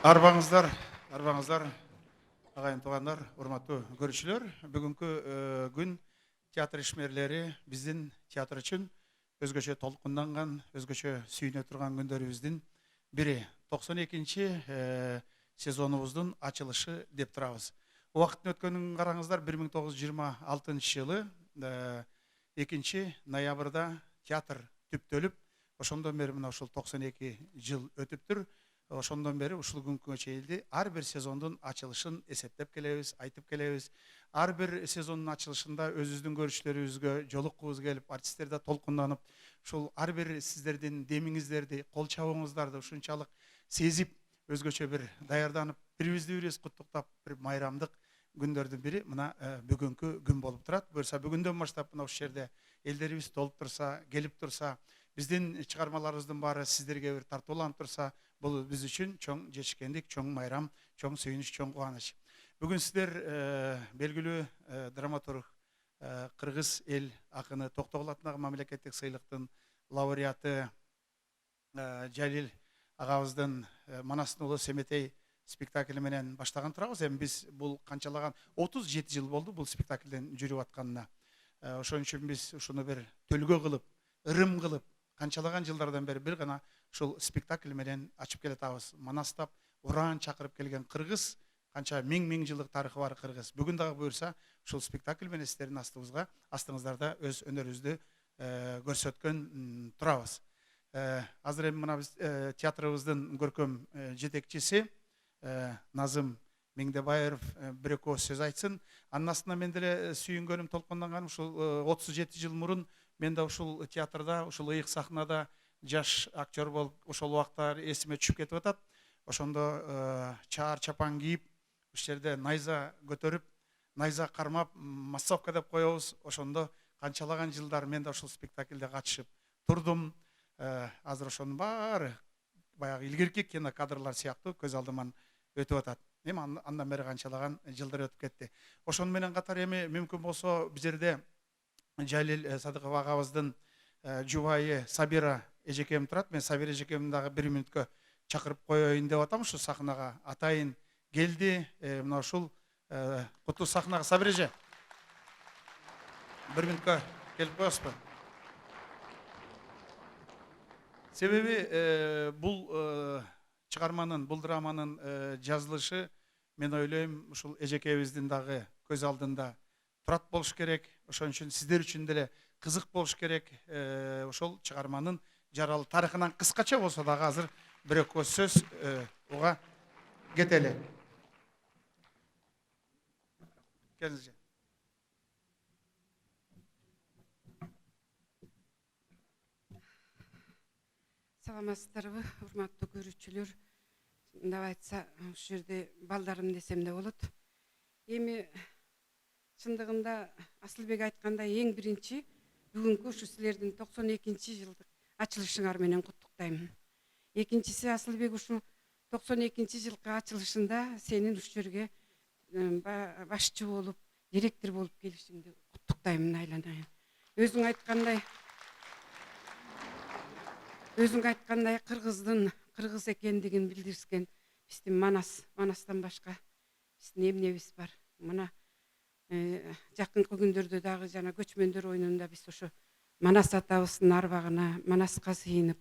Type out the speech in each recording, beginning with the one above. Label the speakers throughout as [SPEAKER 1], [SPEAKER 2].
[SPEAKER 1] Арбаңыздар, арбаңыздар, ағайын туғандар, урматтуу көрүүчүлөр. Бүгүнкү күн театр ишмерлери биздин театр үчүн өзгөчө толкунданган, өзгөчө сүйүнө турган күндөрүбүздүн бири. 92-нчи сезонубуздун ачылышы деп турабыз. Убакыттын өткөнүн караңыздар, 1926 жылы 2 ноябрда театр түптөлүп, ошондон бери мына ушул 92 жыл өтүптүр. Ошондон бери ушул күнгө чейин ар бир сезондун ачылышын эсептеп келебиз, айтып келебиз. Ар бир сезондун ачылышында өзүбүздүн көрүүчүлөрүбүзгө жолуккубуз келип, артисттер да толкунданып, ушул ар бир сиздердин демиңиздерди, кол чабууңуздарды ушунчалык сезип, өзгөчө бир даярданып, бирибизди бирибиз куттуктап, бир майрамдык күндөрдүн бири мына бүгүнкү күн болуп турат. Буюрса бүгүндөн баштап мына ушул жерде элдерибиз толуп турса, келип турса, биздин чыгармаларыбыздын баары сиздерге бир тартууланып турса, бул биз үчүн чоң жетишкендик, чоң майрам, чоң сүйүнүч, чоң кубаныч. Бүгүн сиздер белгилүү драматург, кыргыз эл акыны Токтогул атындагы мамлекеттик сыйлыктын лауреаты Жалил агабыздын Манастын уулу Семетей спектакли менен баштаган турабыз. Эми биз бул канчалаган 37 жыл болду бул спектаклден жүрүп атканына. Ошон үчүн биз ушуну бир төлгө кылып, ырым кылып, канчалаган жылдардан бери бир гана ушул спектакль менен ачып келатабыз. Манастап ураан чакырып келген кыргыз, канча миң жылдык тарыхы бар кыргыз. Бүгүн дагы буюрса ушул спектакль менен сиздердин астыңыздарда өз өнөрүбүздү көрсөткөн турабыз. Азыр эми мына биз театрыбыздын көркөм жетекчиси Назым Меңдебаев бир экөө сөз айтсын. Анын астына мен деле сүйүнгөнүм, толкунданганым ушул 37 жыл мурун мен да ушул театрда, ушул ыйык сахнада жаш актер болуп, ошол убактар эсиме түшүп кетип атат. Ошондо чаар чапан кийип, ушул жерде найза көтөрүп, найза кармап, массовка деп коебуз. Ошондо канчалаган жылдар мен да ушул спектакльде катышып турдум. Азыр ошонун баары баягы илгирки кинокадрлар сыяктуу көз алдыман өтүп атат. Эми андан бери канчалаган жылдар өтүп кетти. Ошону менен катар эми мүмкүн болсо бул жерде Жалил Садыков агабыздын жубайы Сабира эжекем турат. Мен Сабира эжекемди дагы 1 мүнөткө чакырып коеюн деп атам ушу сахнага. Атайын келди. Мына ушул куттуу сахнага Сабира эже. 1 мүнөткө келип коесузбу? Себеби бул чыгарманын, бул драманын жазылышы, мен ойлойм, ушул эжекебиздин дагы көз алдында турат болуш керек. Ошон үчүн сиздер үчүн деле кызык болуш керек. Ошол чыгарманын жаралы тарыхынан кыскача болсо дагы азыр бир экөө сөз уга кетели. Келиңиз.
[SPEAKER 2] Саламатсыздарбы, урматтуу көрүүчүлөр. Мындай айтса, ушул жерде балдарым десем де болот. Эми чындыгында Асылбек айткандай эң биринчи бүгүнкү ушу силердин 92 жылдык ачылышыңар менен куттуктайм. Экинчиси, Асылбек ушу 92 жылкы ачылышында сенин ушул жерге башчы болуп, директор болуп келишиңди куттуктайм, айланайын. Өзүң айткандай кыргыз экендигин билдирискен биздин Манастан башка биздин эмнебиз бар. Мына жакынкы күндөрдө дагы жана көчмөндөр оюнунда биз ошо Манас атабыздын арбагына, Манаска сыйынып,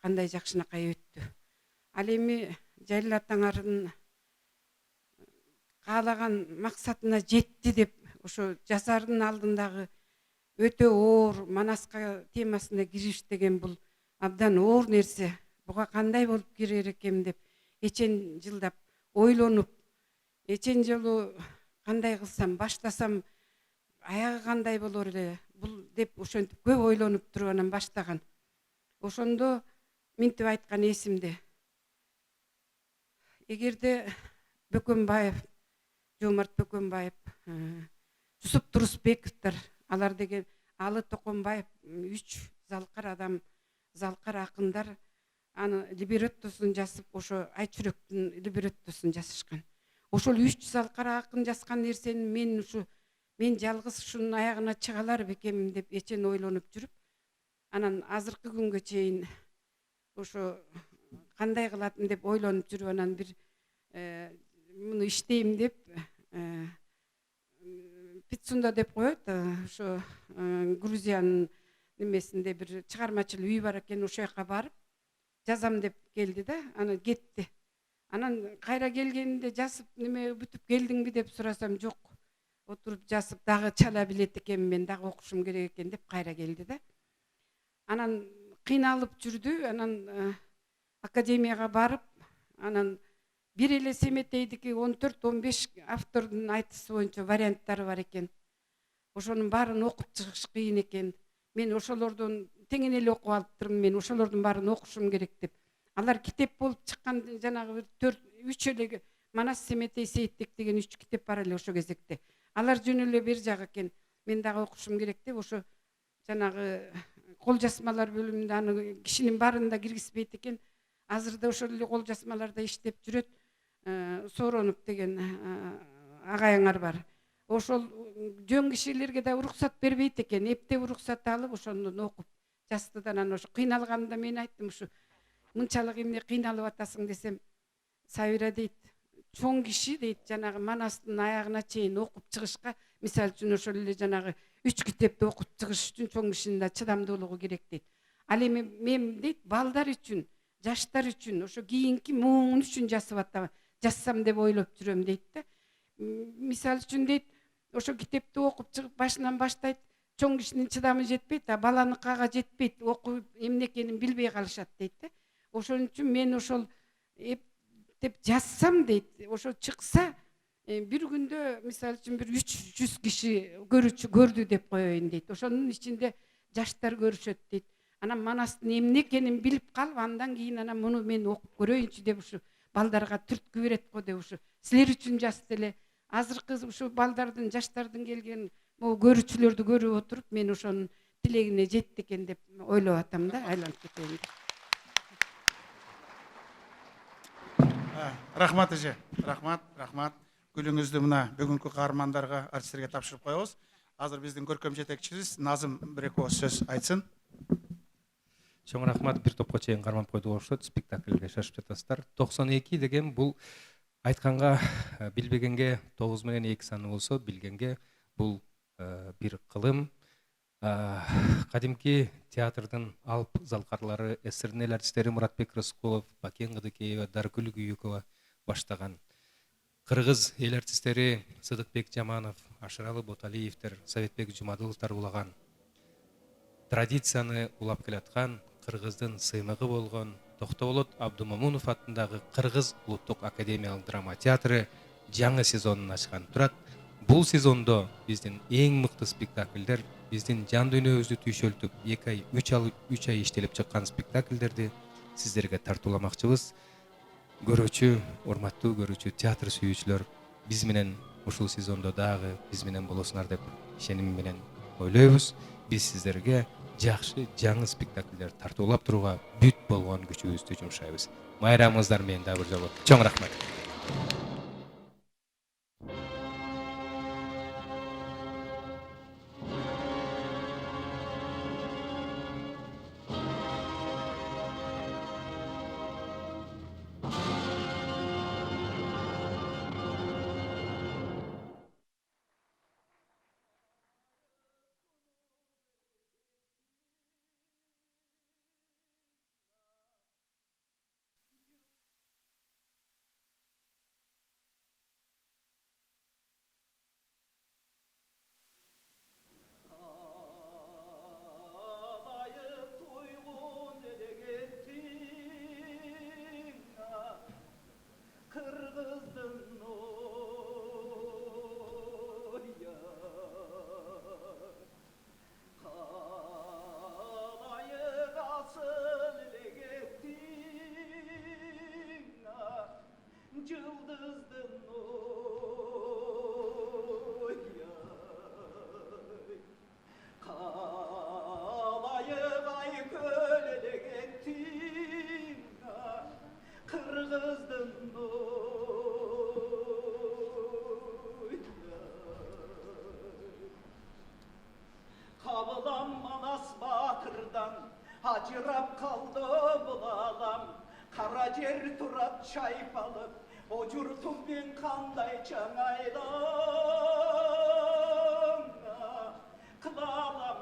[SPEAKER 2] кандай жакшынакай өттү. Ал эми Жалил атаңардын каалаган максатына жетти деп ошо жазардын алдындагы өтө оор Манаска темасына кириш деген бул абдан оор нерсе. Буга кандай болуп кирер экем деп эчен жылдап ойлонуп, эчен жолу кандай кылсам, баштасам аягы кандай болор эле бул деп ошентип көп ойлонуп туруп анан баштаган. Ошондо минтип айткан эсимде. Эгерде Бөкөнбаев, Жомарт Бөкөнбаев, Жусуп Турусбековдор, алар деген Алы Токонбаев 3 залкар адам, залкар акындар аны либреттосун жазып, ошо Айчүрөктүн либреттосун жазышкан. Ошол 3 залкар акын жазган нерсени мен жалгыз ушунун аягына чыга алар бекем деп эчен ойлонуп жүрүп, анан азыркы күнгө чейин ошо кандай кылатым деп ойлонуп жүрүп анан бир муну иштейм деп Пицунда деп коет, ошо Грузиянын немесинде бир чыгармачыл үй бар экен, ошол жака барып жазам деп келди да, анан кетти. Анан кайра келгенде жазып неме бүтүп келдиңби деп сурасам, жок. Отуруп жазып дагы чала билет экенмин, мен дагы окушум керек экен деп кайра келди да. Анан кыйналып жүрдү, анан академияга барып, анан бир эле Семетейдики 14-15 автордун айтысы боюнча варианттары бар экен. Ошонун баарын окуп чыгыш кыйын экен. Мен ошолордон теңен эле окуп алыптырмын, мен ошолордун баарын окушум керек деп. Алар китеп болуп чыккан жанагы 4-3 эле Манас Семетей Сейиттек деген 3 китеп бар эле ошо кезекте. Алар жөн эле бир жак экен. Мен дагы окушум керек деп ошо жанагы кол жазмалар бөлүмүндө аны кишинин баарын да киргизбейт экен. Азырда ошол эле кол жазмаларда иштеп жүрөт. Сооронов деген агайыңар бар. Ошол жөн кишилерге да уруксат бербейт экен. Эптеп уруксат алып ошондон окуп жаздыдан анан ошо кыйналганда мен айттым, ушу мынчалык эмне кыйналып атасың десем, Сабира дейт, чоң киши дейт, жанагы Манастын аягына чейин окуп чыгышка, мисалы үчүн ошол эле жанагы 3 китепти окуп чыгыш үчүн чоң кишинин да чыдамдуулугу керек дейт. Ал эми мен дейт, балдар үчүн, жаштар үчүн, ошо кийинки муун үчүн жазып атам, жазсам деп ойлоп жүрөм дейт да. Мисалы үчүн дейт, ошо китепти окуп чыгып башынан баштайт, чоң кишинин чыдамы жетпейт, а баланыкага жетпейт, окуп эмне экенин билбей калышат дейт да. Ошон үчүн мен ошол деп жазсам дейт, ошо чыкса, бир күндө мисалы үчүн бир 300 киши көрдү деп коеюн дейт. Ошонун ичинде жаштар көрүшөт дейт. Анан Манастын эмне экенин билип калып, андан кийин анан муну мен окуп көрөйүнчү деп ушу балдарга түрткү берет го деп ушу силер үчүн жазды эле. Азыркы ушу балдардын, жаштардын келген могу көрүүчүлөрдү көрүп отуруп, мен ошонун тилегине жетти экен деп ойлоп атам да, айланып кетейин.
[SPEAKER 1] Рахмат эже, рахмат. Гүлүңүздү мына бүгүнкү каармандарга, артисттерге тапшырып коебуз. Азыр биздин көркөм жетекчибиз Назым бир экөө сөз айтсын.
[SPEAKER 3] Чоң рахмат, бир топко чейин кармап койдук окшойт, спектакльге шашып жатасыздар. 92 деген бул айтканга, билбегенге 9 менен 2 саны болсо, билгенге бул бир кылым. Кадимки театрдын алып залкарлары, СССРдин эл артисттери Муратбек Рыскулов, Бакен Кыдыкеева, Даркүл Күйүкова баштаган. Кыргыз эл артисттери Сыдыкбек Жаманов, Ашыралы Боталиевтер, Советбек Жумадыловтар улаган. Традицияны улап келаткан, кыргыздын сыймыгы болгон Токтоболот Абдумамунов аттындагы Кыргыз улуттук академиялык драма театры жаңы сезонун ачкан турат. Бул сезондо биздин эң мыкты спектакльдер, биздин жан дүйнөбүздү түйшөлтүп 2 ай, 3 ай иштелип чыккан спектакльдерди сиздерге тартууламакчыбыз. Көрүүчү, урматтуу көрүүчү театр сүйүүчүлөр, биз менен ушул сезондо дагы биз менен болосуңар деп ишеним менен ойлойбуз. Биз сиздерге жакшы жаңы спектакльдер тартуулап турууга бүт болгон күчүбүздү жумшайбыз. Майрамыңыздар менен дагы бир жолу. Чоң рахмат.
[SPEAKER 4] Hacırap kaldı bulalım, kara cer turat çaypalıp, O jurtummen kanday çangaydan kılalam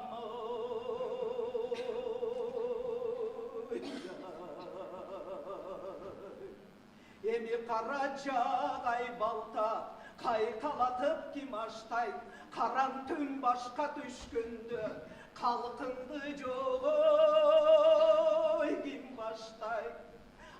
[SPEAKER 4] Emi karacağay balta kaykalatıp kim açtay karan tüm başka düşkündü kalkındı joy kim baştay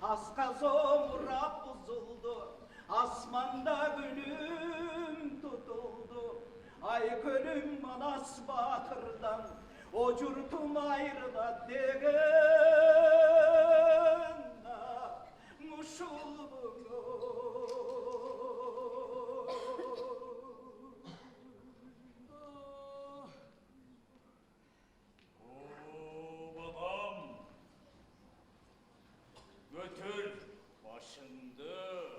[SPEAKER 4] Aska zomrap buzuldu, asmanda gülüm tutuldu. Ay kölüm Manas Batır'dan, o curtum ayrıla degen muşuldu.
[SPEAKER 5] Götür başındı,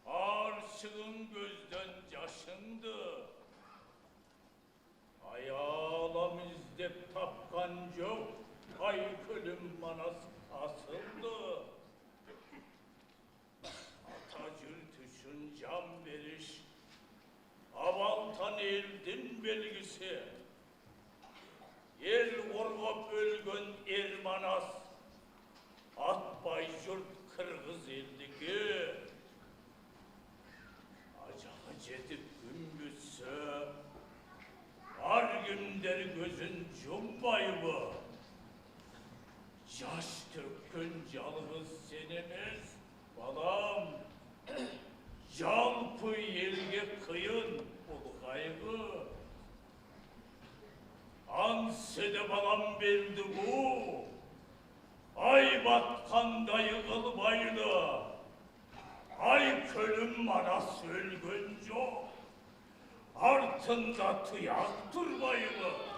[SPEAKER 5] arşığın gözden yaşındı. Ayalam izdep tapkan yok, ay kölüm Manas asıldı. Atacır tüşün can veriş, avaltan eldin belgisi. El orgop ölgün er Manas, Atbay jurt Kırgız eldiki acağı cedip gümbütsö ar günder gözün cumbayı yaş tökkün yalğız senemiz balam yalpı elge kıyın ul kaygı ansede balam berdi bu Ay batkanda yığılmaydı, ay kölüm Manas ölgünco, artında tıyak durmaydı.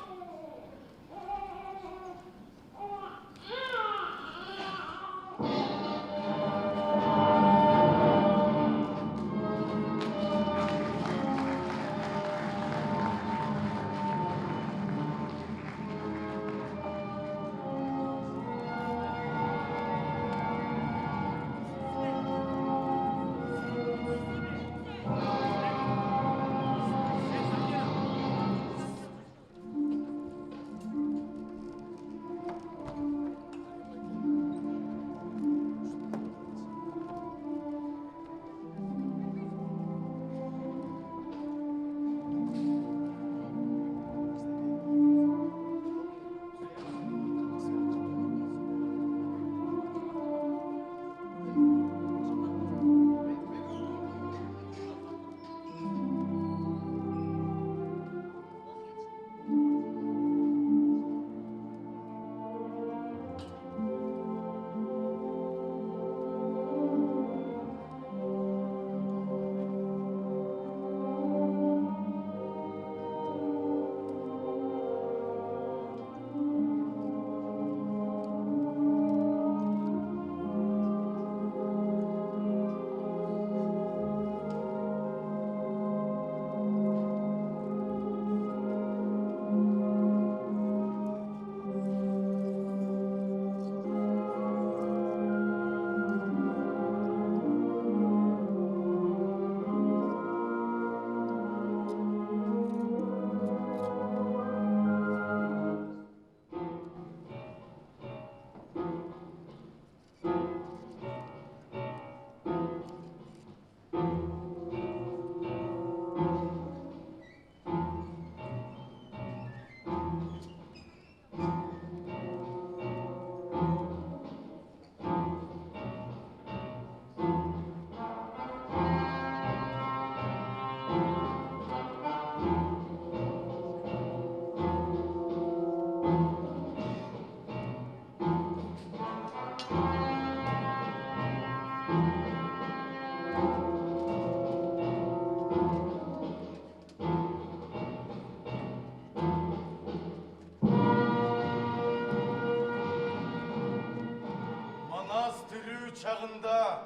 [SPEAKER 6] çağında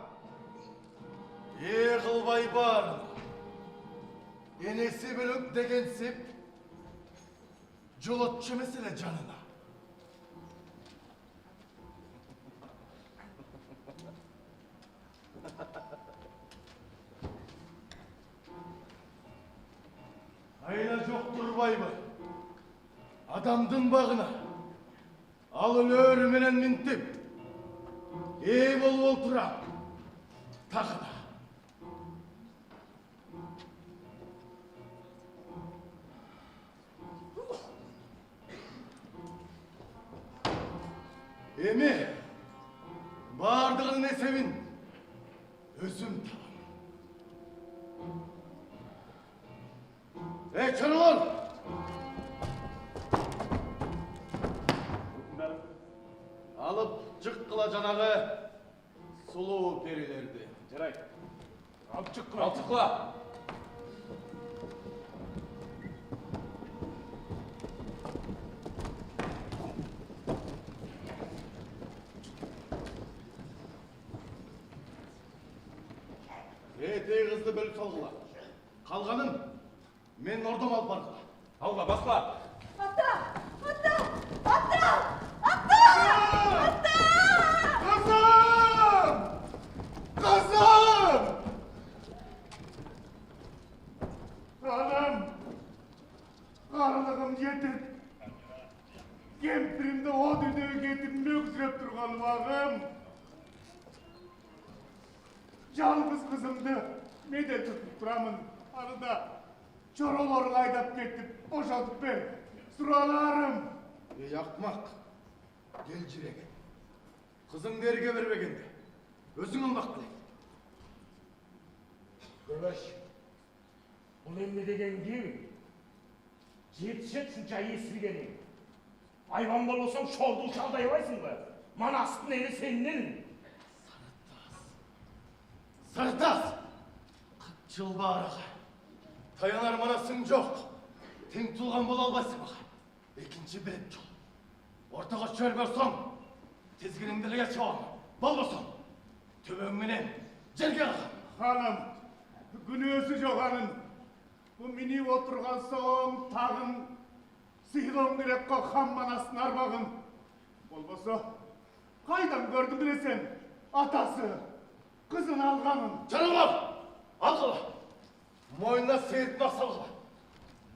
[SPEAKER 6] Yığılbay barına enesi bölük degensip Jolotçu mesele canına. турбайбы? Адамдын багына. Ал өлөрү менен минтип. Эй болуп отурам. Тагына. Эми бардығының есебін өзім табам. Эй, чырылын! Алып жыққыла жанағы сұлу перилерді.
[SPEAKER 5] Жарай. Алып шыққыла. Алып шыққыла.
[SPEAKER 6] Ей қызды бөліп салғыла. Қалғанын мен ордам алып барғыла.
[SPEAKER 5] Алға, басла.
[SPEAKER 7] Ата! Ата! Ата!
[SPEAKER 6] Қызым! Қызым! Қаным! Қарлығым жетіп. Кемпірімді о дүниеге кетіп мөксіреп тұрған уағым. Жалғыз қызымды меде тұтып тұрамын. Арыда чоролорға айдап кетіп, бошатып бер. Сұраларым. Ей ақмақ, кел жүреген. Қызың берге бербегенде. Өзің алмақ білек.
[SPEAKER 8] Көбөш, бұл емне деген кең. Жетішет шынша есілгенің. Айван болсаң шолды шалдай байсың ба? Манастың әлі сеннің.
[SPEAKER 6] Сартас! Қытчыл бараға. Таянар манасың жоқ. Тең тұлған бол албайсың bağa. Екінші біліп жол. Ортаға шөр көрсің. Тезгініңділіге чауам. Болбосың. Төбеңменен жерге қағам.
[SPEAKER 9] Ханым, күнөөсү жоқ анын. Бұл минип отырған соң тағын сыйлауым керек қой хан манасын арбағын. Болбосо, қайдан көрді білесен атасы қызын алғанын.
[SPEAKER 6] Жарылғап! Алғыла! Мойнына сейіт мақсалғыла.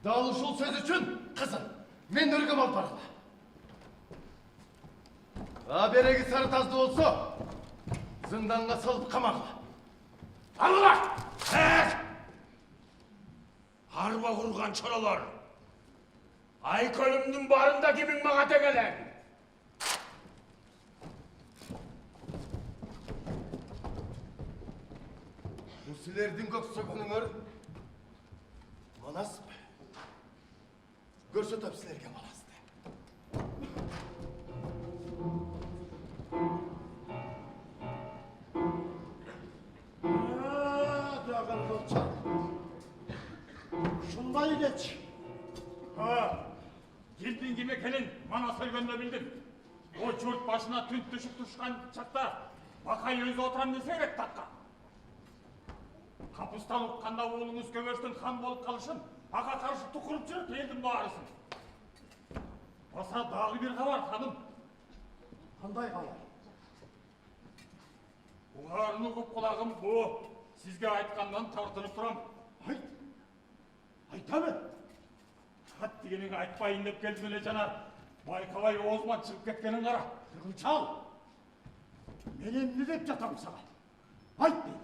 [SPEAKER 6] Далышыл сөз үшін қызын мен өргім алып барғыла. Берегі сары тазды болса, зынданға салып қамағыла.
[SPEAKER 8] Алыла! Арба құрған чоралар. Ай көлімнің барында кемің маға тегелен.
[SPEAKER 6] Сілердің көксөгініңір манас бі? Көрсетіп сілерге манасты.
[SPEAKER 9] Дағыр қылчақ. Шындай кеч.
[SPEAKER 5] Елдің кеме келін, мана сөлгенді білдім. О жұрт башына түн түшік тұшқан шақта, бақай өзі отырам десе керек таққа. Қапыстан ұққанда оғылыңыз көбештің хан болып қалышын, аға қаршы тұқырып жүріп елдің бағарысын. Баса дағы бір қабар, ханым.
[SPEAKER 9] Қандай қалар?
[SPEAKER 5] Бұғарыны құп құлағым бұ, сізге айтқаннан тартынып тұрам.
[SPEAKER 9] Айт, айтамы?
[SPEAKER 5] Хат дегенің айтпайын деп келді мөле жанар. Байқабай оғызман шығып кеткенін қара.
[SPEAKER 9] Қылчал, менен не деп жатам саған? Айт дейін.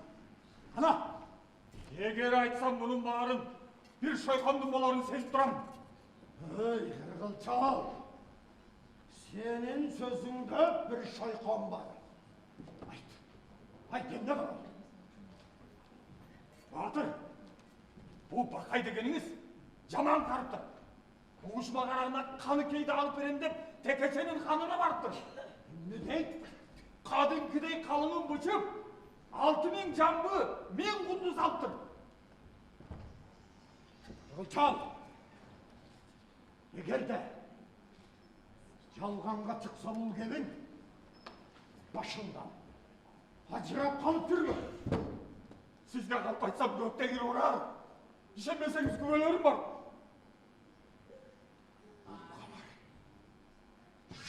[SPEAKER 9] Ана,
[SPEAKER 5] Егер айтсам бұның барын, бір шойқандың боларын сезіп тұрам.
[SPEAKER 9] ей, Қылчал, сенің сөзіңді бір шойқан бар. Айт, емде бар.
[SPEAKER 5] Батыр, бұл бақай дегеніңіз жаман қарыптыр. Ұғышма қарағына қаны кейді алып берем деп, текешенің қанына барыптыр.
[SPEAKER 9] Не дейді?
[SPEAKER 5] Қадыңкідей қалыңын бұчып, 6000 жамбы мен құндыз алыптыр.
[SPEAKER 9] Қылчал, егер де жалғанға шықса бұл келін, башыңдан ажырап қалып жүрме.
[SPEAKER 5] Сізге қалып айтсам көктегір ұрар. Ішенмесеңіз көбелерім бар.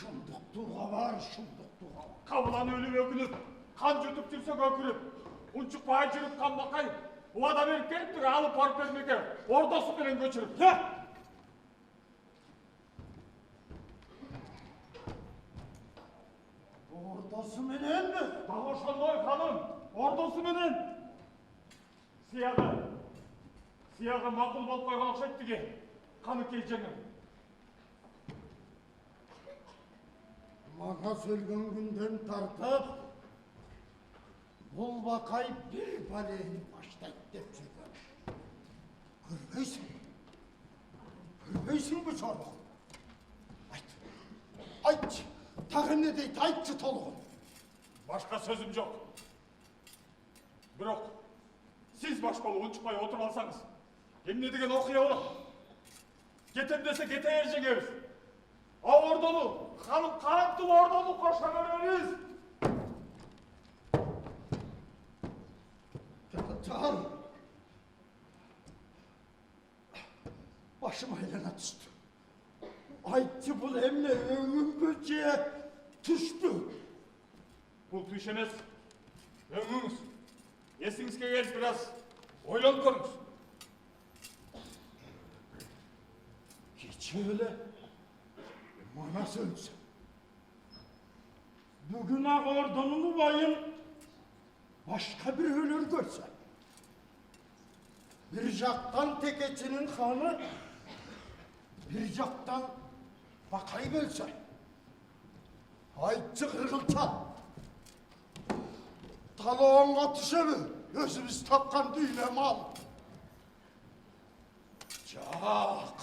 [SPEAKER 9] Шындық тұлға бар, шындық тұлға бар.
[SPEAKER 5] Қабылан өліп өкініп, қан жұтып жүрсе көкіріп. Ұншықпай жүріп қан бақай, уада беріп келіп тұр, алып барып бермеке, ордасы менен көшіріп.
[SPEAKER 9] Ordosu menен mi?
[SPEAKER 5] Дагы ошондой ханым, ордосу менен. Сыягы макул болуп койгон окшойт тиги. Каныкей жеңим.
[SPEAKER 9] Мага сөлгөн күндөн тартып, бул бакай бир балени баштайт деп жүргөн. Көрбөйсүң бу чорбок? Айтчы, тагы эмне дейт, айтчы толугун.
[SPEAKER 5] Башка сөзүм жок. Бирок сиз баш болуп унчукпай отуруп алсаңыз, эмне деген окуя болот? Кетем десе кете бер жеңебиз. Ордону, ханым кантип ордону кошо беребиз?
[SPEAKER 9] Жан, башым айлана түштү. Айтчы, бул эмне өңүмбү же түштү?
[SPEAKER 5] Бул түш эмес, өңүңүз. Эсиңизге келип бир аз ойлонуп көрүңүз.
[SPEAKER 9] Кече эле Манас өлсө, бүгүн ак ордонун убайын башка бирөөлөр көрсө, бир жактан Текечинин ханы, бир жактан Бакай бөлсө, айтчы кыргылчан, талоонго түшөбү өзүбүз тапкан дүйнө мал? Жок.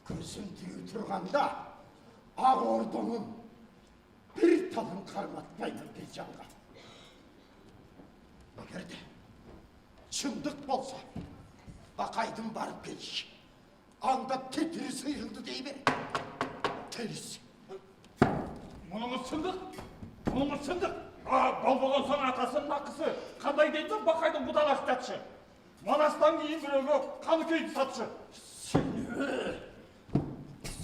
[SPEAKER 9] Көзүм тигип турганда, ак ордонун бир талын карматпайм бир жанга. Эгерде чындык болсо, Бакайдын барып келиши, анда тетири сыйрылды дей бер. Терис.
[SPEAKER 5] Мунуңуз чындык? Болбогон соң атасынын акысы кандай дейт Бакайдын кудалашып жатышы? Манастан кийин бирөөгө Каныкейди сатышы.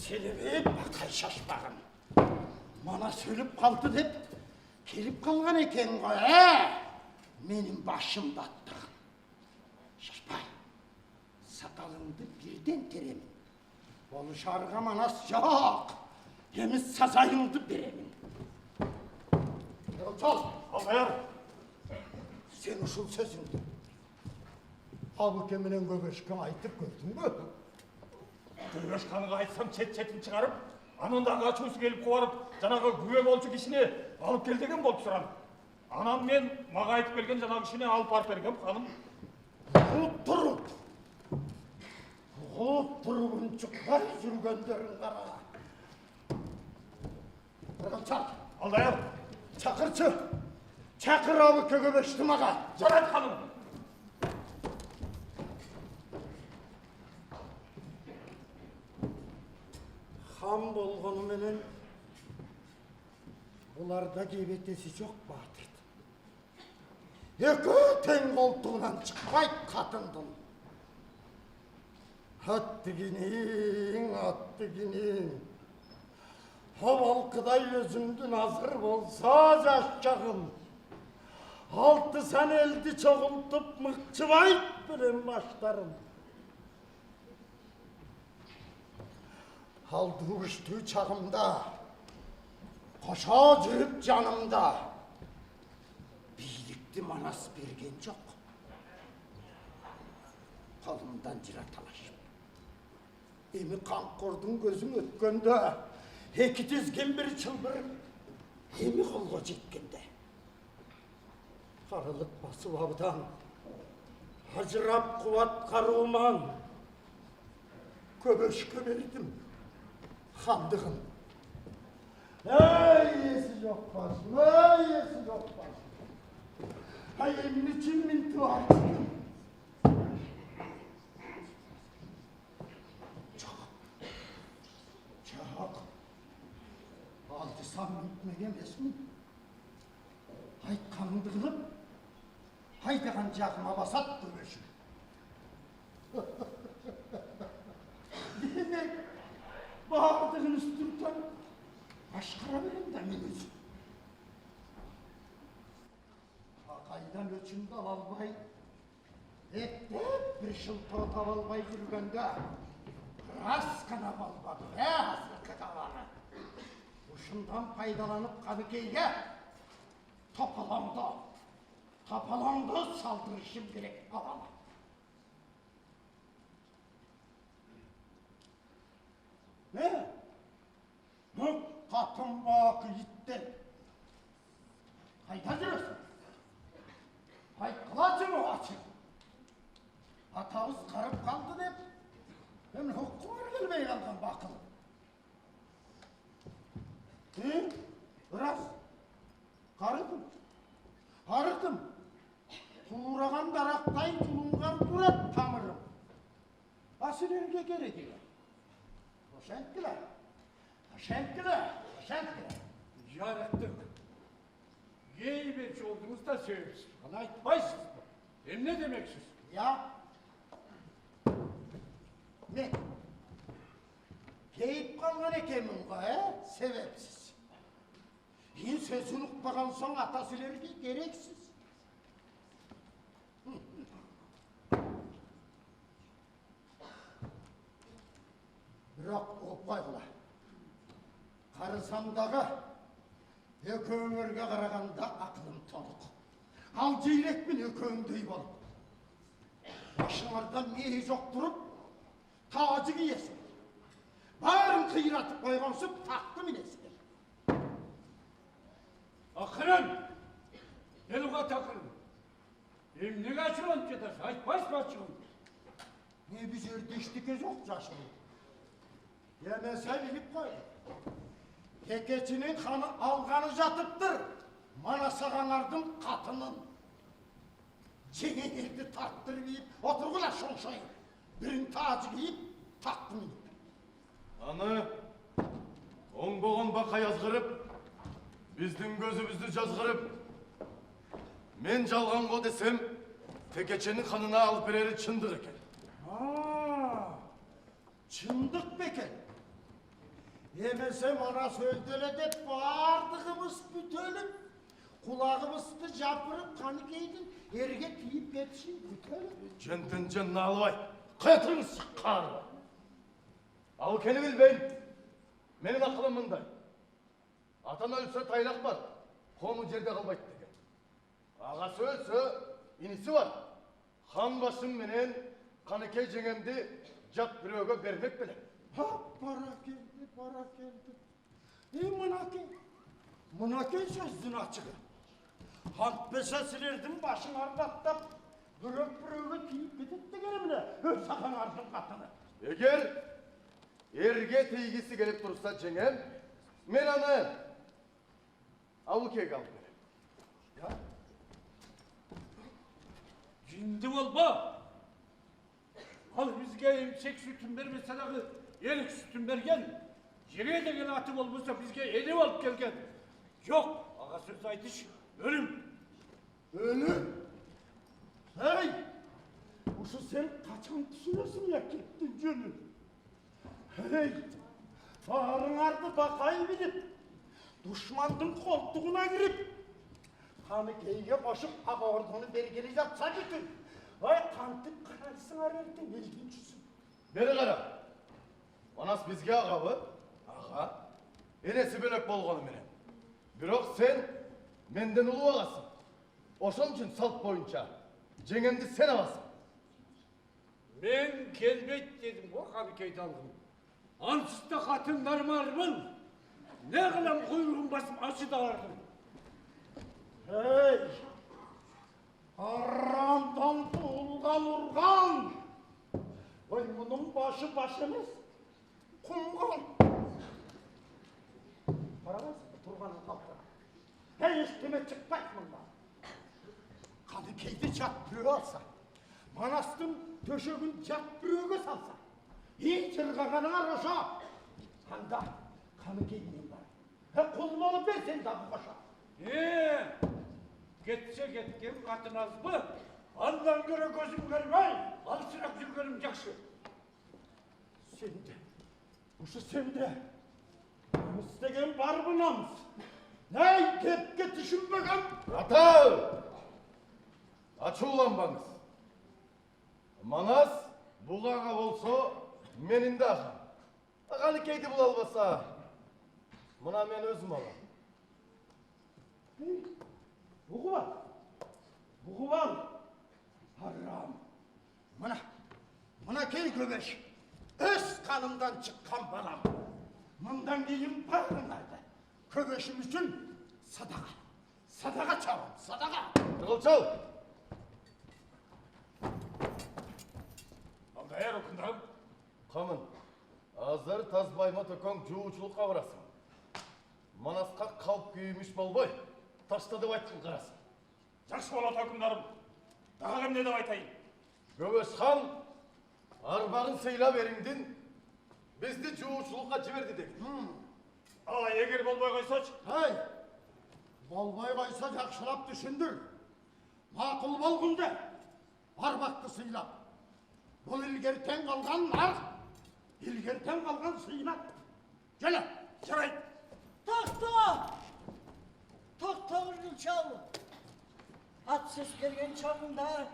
[SPEAKER 9] Селебе Бакай шашпаган. Манас өлүп калды деп келип калган экен го, менин башымды аттаган. Шашпа. Сакалыңды бирден теремин. Болушарга Манас жок. Эми сазайыңды беремин. Чал,
[SPEAKER 5] Алдаяр,
[SPEAKER 9] сен ушул сөзүңдү Абыке менен Көбөшкө айтып көрдүңбү?
[SPEAKER 5] Көбөш ханыга айтсам чет-четин чыгарып, анын дагы ачуусу келип кубарып, жанагы күбө болчу кишини алып кел деген болуп турам. Анан мен мага айтып келген жанагы кишини алып барып бергем, ханым.
[SPEAKER 9] Угуп туруп унчукпай жүргөндөрүн кара. Кыргылчан,
[SPEAKER 5] Алдаяр,
[SPEAKER 9] чакырчы. Чакыр Абыке Көбөштү мага.
[SPEAKER 5] жарайт ханым.
[SPEAKER 9] Хан болгону менен буларда кебетеси жок Батырдын. Экөө тең колтугунан чыкпайт катындын. Аттыгиниң. Абалкыдай өзүмдүн азыр болса жашчагым. 6 сан элди чогултуп мыкчыбайт белем баштарым. Алдуу күчтүү чагымда, кошо жүрүп жанымда, бийликти Манас берген жок. Колумдан жыра талашып. Эми Камкордун көзүн өткөндө, эки тизген бир чылбыр, эми колго жеткенде. Карылык басып абдан, ажырап кубат карууман, Көбөшкө бердим. Хандығын. Есі жоқ басым, есі жоқ басым. Emni için min tuvalettim. Çok. Aldısam bitmegen esmin. Aytkanımdı kılıp, haydagan жағыма басат Көбөшү. Demek bağırdığın üstümden başkara verin de men özüm. Akaydan öçümde albay, etlep bir şıltığı tavalbay жүргенде, raskana balbadı, hazırkı tavalı. шындан пайдаланып Қаныкейге тапалаңды салдырышым керек балам. Не? Мұң қатын бақы иттер. Қайда жүресің? Қайтқыласын о açın. Атауыз қарып қалды деп, мен құмар келмей қалған бақылы. Біраз қарыдым. Туыраған дарақтай тұлынған тұрат тамырым. Асылерге керек еді. Şentkile.
[SPEAKER 8] Жарықтық. Ейбет жолдыңызда сөйіпсіз. Ғана айтпайсыз ба? Не демексіз?
[SPEAKER 9] Ya. Ne? Keyip kalgan ekemin sebepsiz. Yin sözünü uqpağan son atasıları gereksiz. Бірақ оппай қыла. Қарысамдағы өкөңірге қарағанда ақылым толық. Ал жейлекпен өкөңдей болып. Башыңарда мейі жоқ тұрып, тағажы киесің. Барын қиратып қойғансып, тақты мінесің.
[SPEAKER 8] Ақырын! Елуға тақырын. Емнеге ашылан кеташ, айтпайс ба ашылан?
[SPEAKER 9] Не біз өрдештіке жоқ жашылы. Емесе біліп қойды. Кекечінің қаны алғаны жатыптыр. Манасағанардың қатынын. Жеңеңерді тарттыр бейіп, отырғыла шоңшайын. Бірін тағжы кейіп, тақты мініп.
[SPEAKER 6] Аны оң болған бақа язғырып, біздің көзімізді жазғырып, мен жалған қо десем, Текеченің қанына алып берері чындық екен.
[SPEAKER 9] Чындық бекен. Емесе мана сөйделе деп бардығымыз бүтөліп, құлағымызды жапырып, Қаныкейдің ерге тиіп кетішін бүтөліп.
[SPEAKER 6] Жентін налыбай, қайтырыңыз қары. Ал кені білбейін, менің ақылым мұндай. Атан өлсе тайлақ бар, қоны жерде қалбайды деген. Ағасы өлсе, инisi бар. Хан басым менен Қаныкей жеңемді жат біреуге бермек білем.
[SPEAKER 9] Бара келді. Мұнакей сөздің açığı. Ант бесесілердің башын арбаттап, біреуге тиіп кететті келеміне, өз саған ардың қатыны.
[SPEAKER 6] Егер ерге тейгісі келіп тұрса жеңем, мен аны Алукеге алып берем.
[SPEAKER 8] Жинді болба! Ал бізге емсек сүтін бермесе дағы елік сүтін берген, жеңе деген аты болмаса бізге елі алып келген. Жоқ, аға сөз айтыш, өлім.
[SPEAKER 9] Өлім? Ей! Осы сен қачан түсінесің я кеттің жөнін? Ей! Барыңарды бақай біліп, дұшмандың қолтығына кіріп, Қаныкейге қошып аға орданы бергелі жатса бүтін. Ай, қантып қарайсың арердің елдің жүзін.
[SPEAKER 6] Бері қара. Манас бізге ағабы? Аға. Енесі бөлек болғаны менен. Бирок сен менден ұлы ағасың. Ошон үшін салт бойынша жеңемді сен аласың.
[SPEAKER 8] Мен келбейт дедім ғой Қаныкейді алдым. Ансызда қатындарым армын. Не қылам құйрығын басып ашыда ардым.
[SPEAKER 9] Ей! Арамдан туылған ұрған! Ой, мұның башы баш емес, құмған. Қарағайсың, тұрғанын қалқыра. Ей, ештеме шықпайды мұнда. Қаныкейді жат біреу алса, Манастың төшегін жат біреуге салса, ең жырғағаныңа роша. Анда Қаныкейден бар. Қолын алып берсен дағы қоша.
[SPEAKER 8] Кетсе кеткен қатын аз бы, алдан көре көзім көрмей, алсырақ жүргенім жақсы.
[SPEAKER 9] Сенде, ұшы сенде, намыс деген бар бұл намыс. Нәй, кепке түшінбеген.
[SPEAKER 6] Ата! Ачуланбаңыз. Манас бұғаға болса, менің де ағам. Қаныкейді бұл албаса, Мына мен өзім алам.
[SPEAKER 9] Бұғы бар. Бұғы бар. Арам. Мына кей көбеш. Өз қанымдан шыққан балам. Мұндан кейін барыңарды. Көбешім үшін садаға. Садаға чауым, садаға.
[SPEAKER 6] Тығылчал!
[SPEAKER 5] Алдайыр өкіндарым.
[SPEAKER 6] Қамын, азыр тазбайма төкөн жуучулукка барасың. Манасқа қалып күйіміш болбой, ташта деп айттың қарасың.
[SPEAKER 5] Жақсы болады өкіндарым. Дағым не деп айтайын?
[SPEAKER 6] Көбеш хан, арбағын сыйла беріңден, бізді жуучулукка жіберді деген.
[SPEAKER 5] Ала егер болбай қойсач?
[SPEAKER 9] Ай, болбай қойса жақшылап түсіндір. Мақұл болғынды, арбақты сыйлап. Бұл ilgerten қалған нар, ilgerten қалған сыйлап. Желі, жарайды.
[SPEAKER 10] Тоқта Үргүлчал. Атсыз келген чағында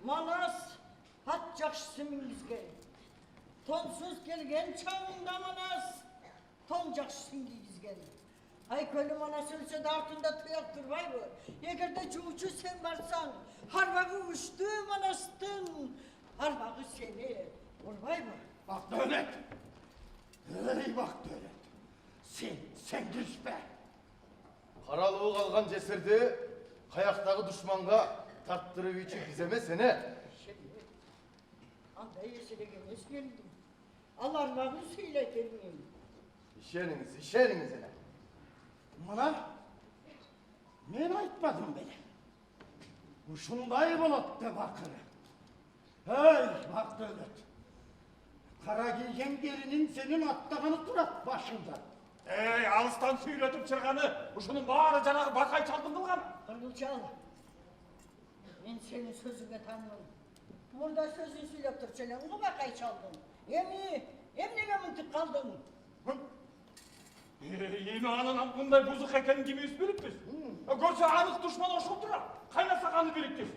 [SPEAKER 10] Манас ат жақшысы мінгізге. Тонсыз келген чағында Манас тон жақшысын кигізген. Айкөлі Манас өлсе артында тұяқ тұрбайды. Егерде жуучу сен барсаң, арбағы үшті Манастың, арбағы сені ұрбайды.
[SPEAKER 9] Бақтөйлет. Ей Бақтөйлет. Сен кіріспе.
[SPEAKER 6] Қаралығы қалған жесірді қаяқтағы дұшманға тарттырып үйчі біземе сені.
[SPEAKER 10] Андай есерек емес келдім. Ал арбағын сөйлетермейм.
[SPEAKER 6] Ішеніңіз әне.
[SPEAKER 9] Мұна, мен айтпадым бе. Ұшындай болады деп ақыры. Ей, Бақтөйлет. Қара киген керінің сенің аттағаны тұрат башында.
[SPEAKER 5] Ей, алыстан сөйлетіп шырғаны, ұшының бары жаңағы бақай чалдың қылған.
[SPEAKER 10] Үргүлчал, мен сенің сөзіңе танымын. Мұнда сөзін сөйлеп тұр, сенің бақай чалдың. Емнеге мүнтіп қалдың?
[SPEAKER 5] Ені анынан бұндай бұзық екенін кемес біліппіз. Көрсе анық дұшман ошып тұра, қайнаса қаны біліктес.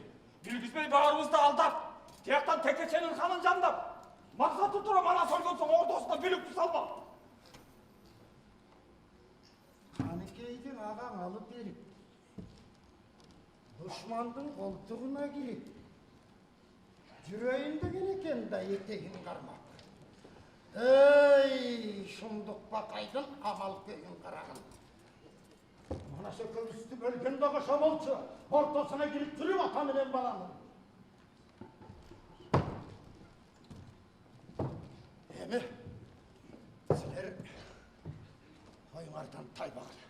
[SPEAKER 5] Білгізбей бағарымызды алдап, тияқтан текешенің қанын жандап. Мақсаты тұра мана сөлген соң ортасына білікті салма.
[SPEAKER 9] Қанекейдің ағаң алып беріп, дұшмандың қолтығына келіп, жүрейін деген екен да етегін қармақ. Ей, шындық бақайдың амал көгін қарағын. Манасы көбісті бөлген дағы шамалшы, ортасына келіп түріп атаменен баламын. Әмі, сілер ойыңардан тайбағыла.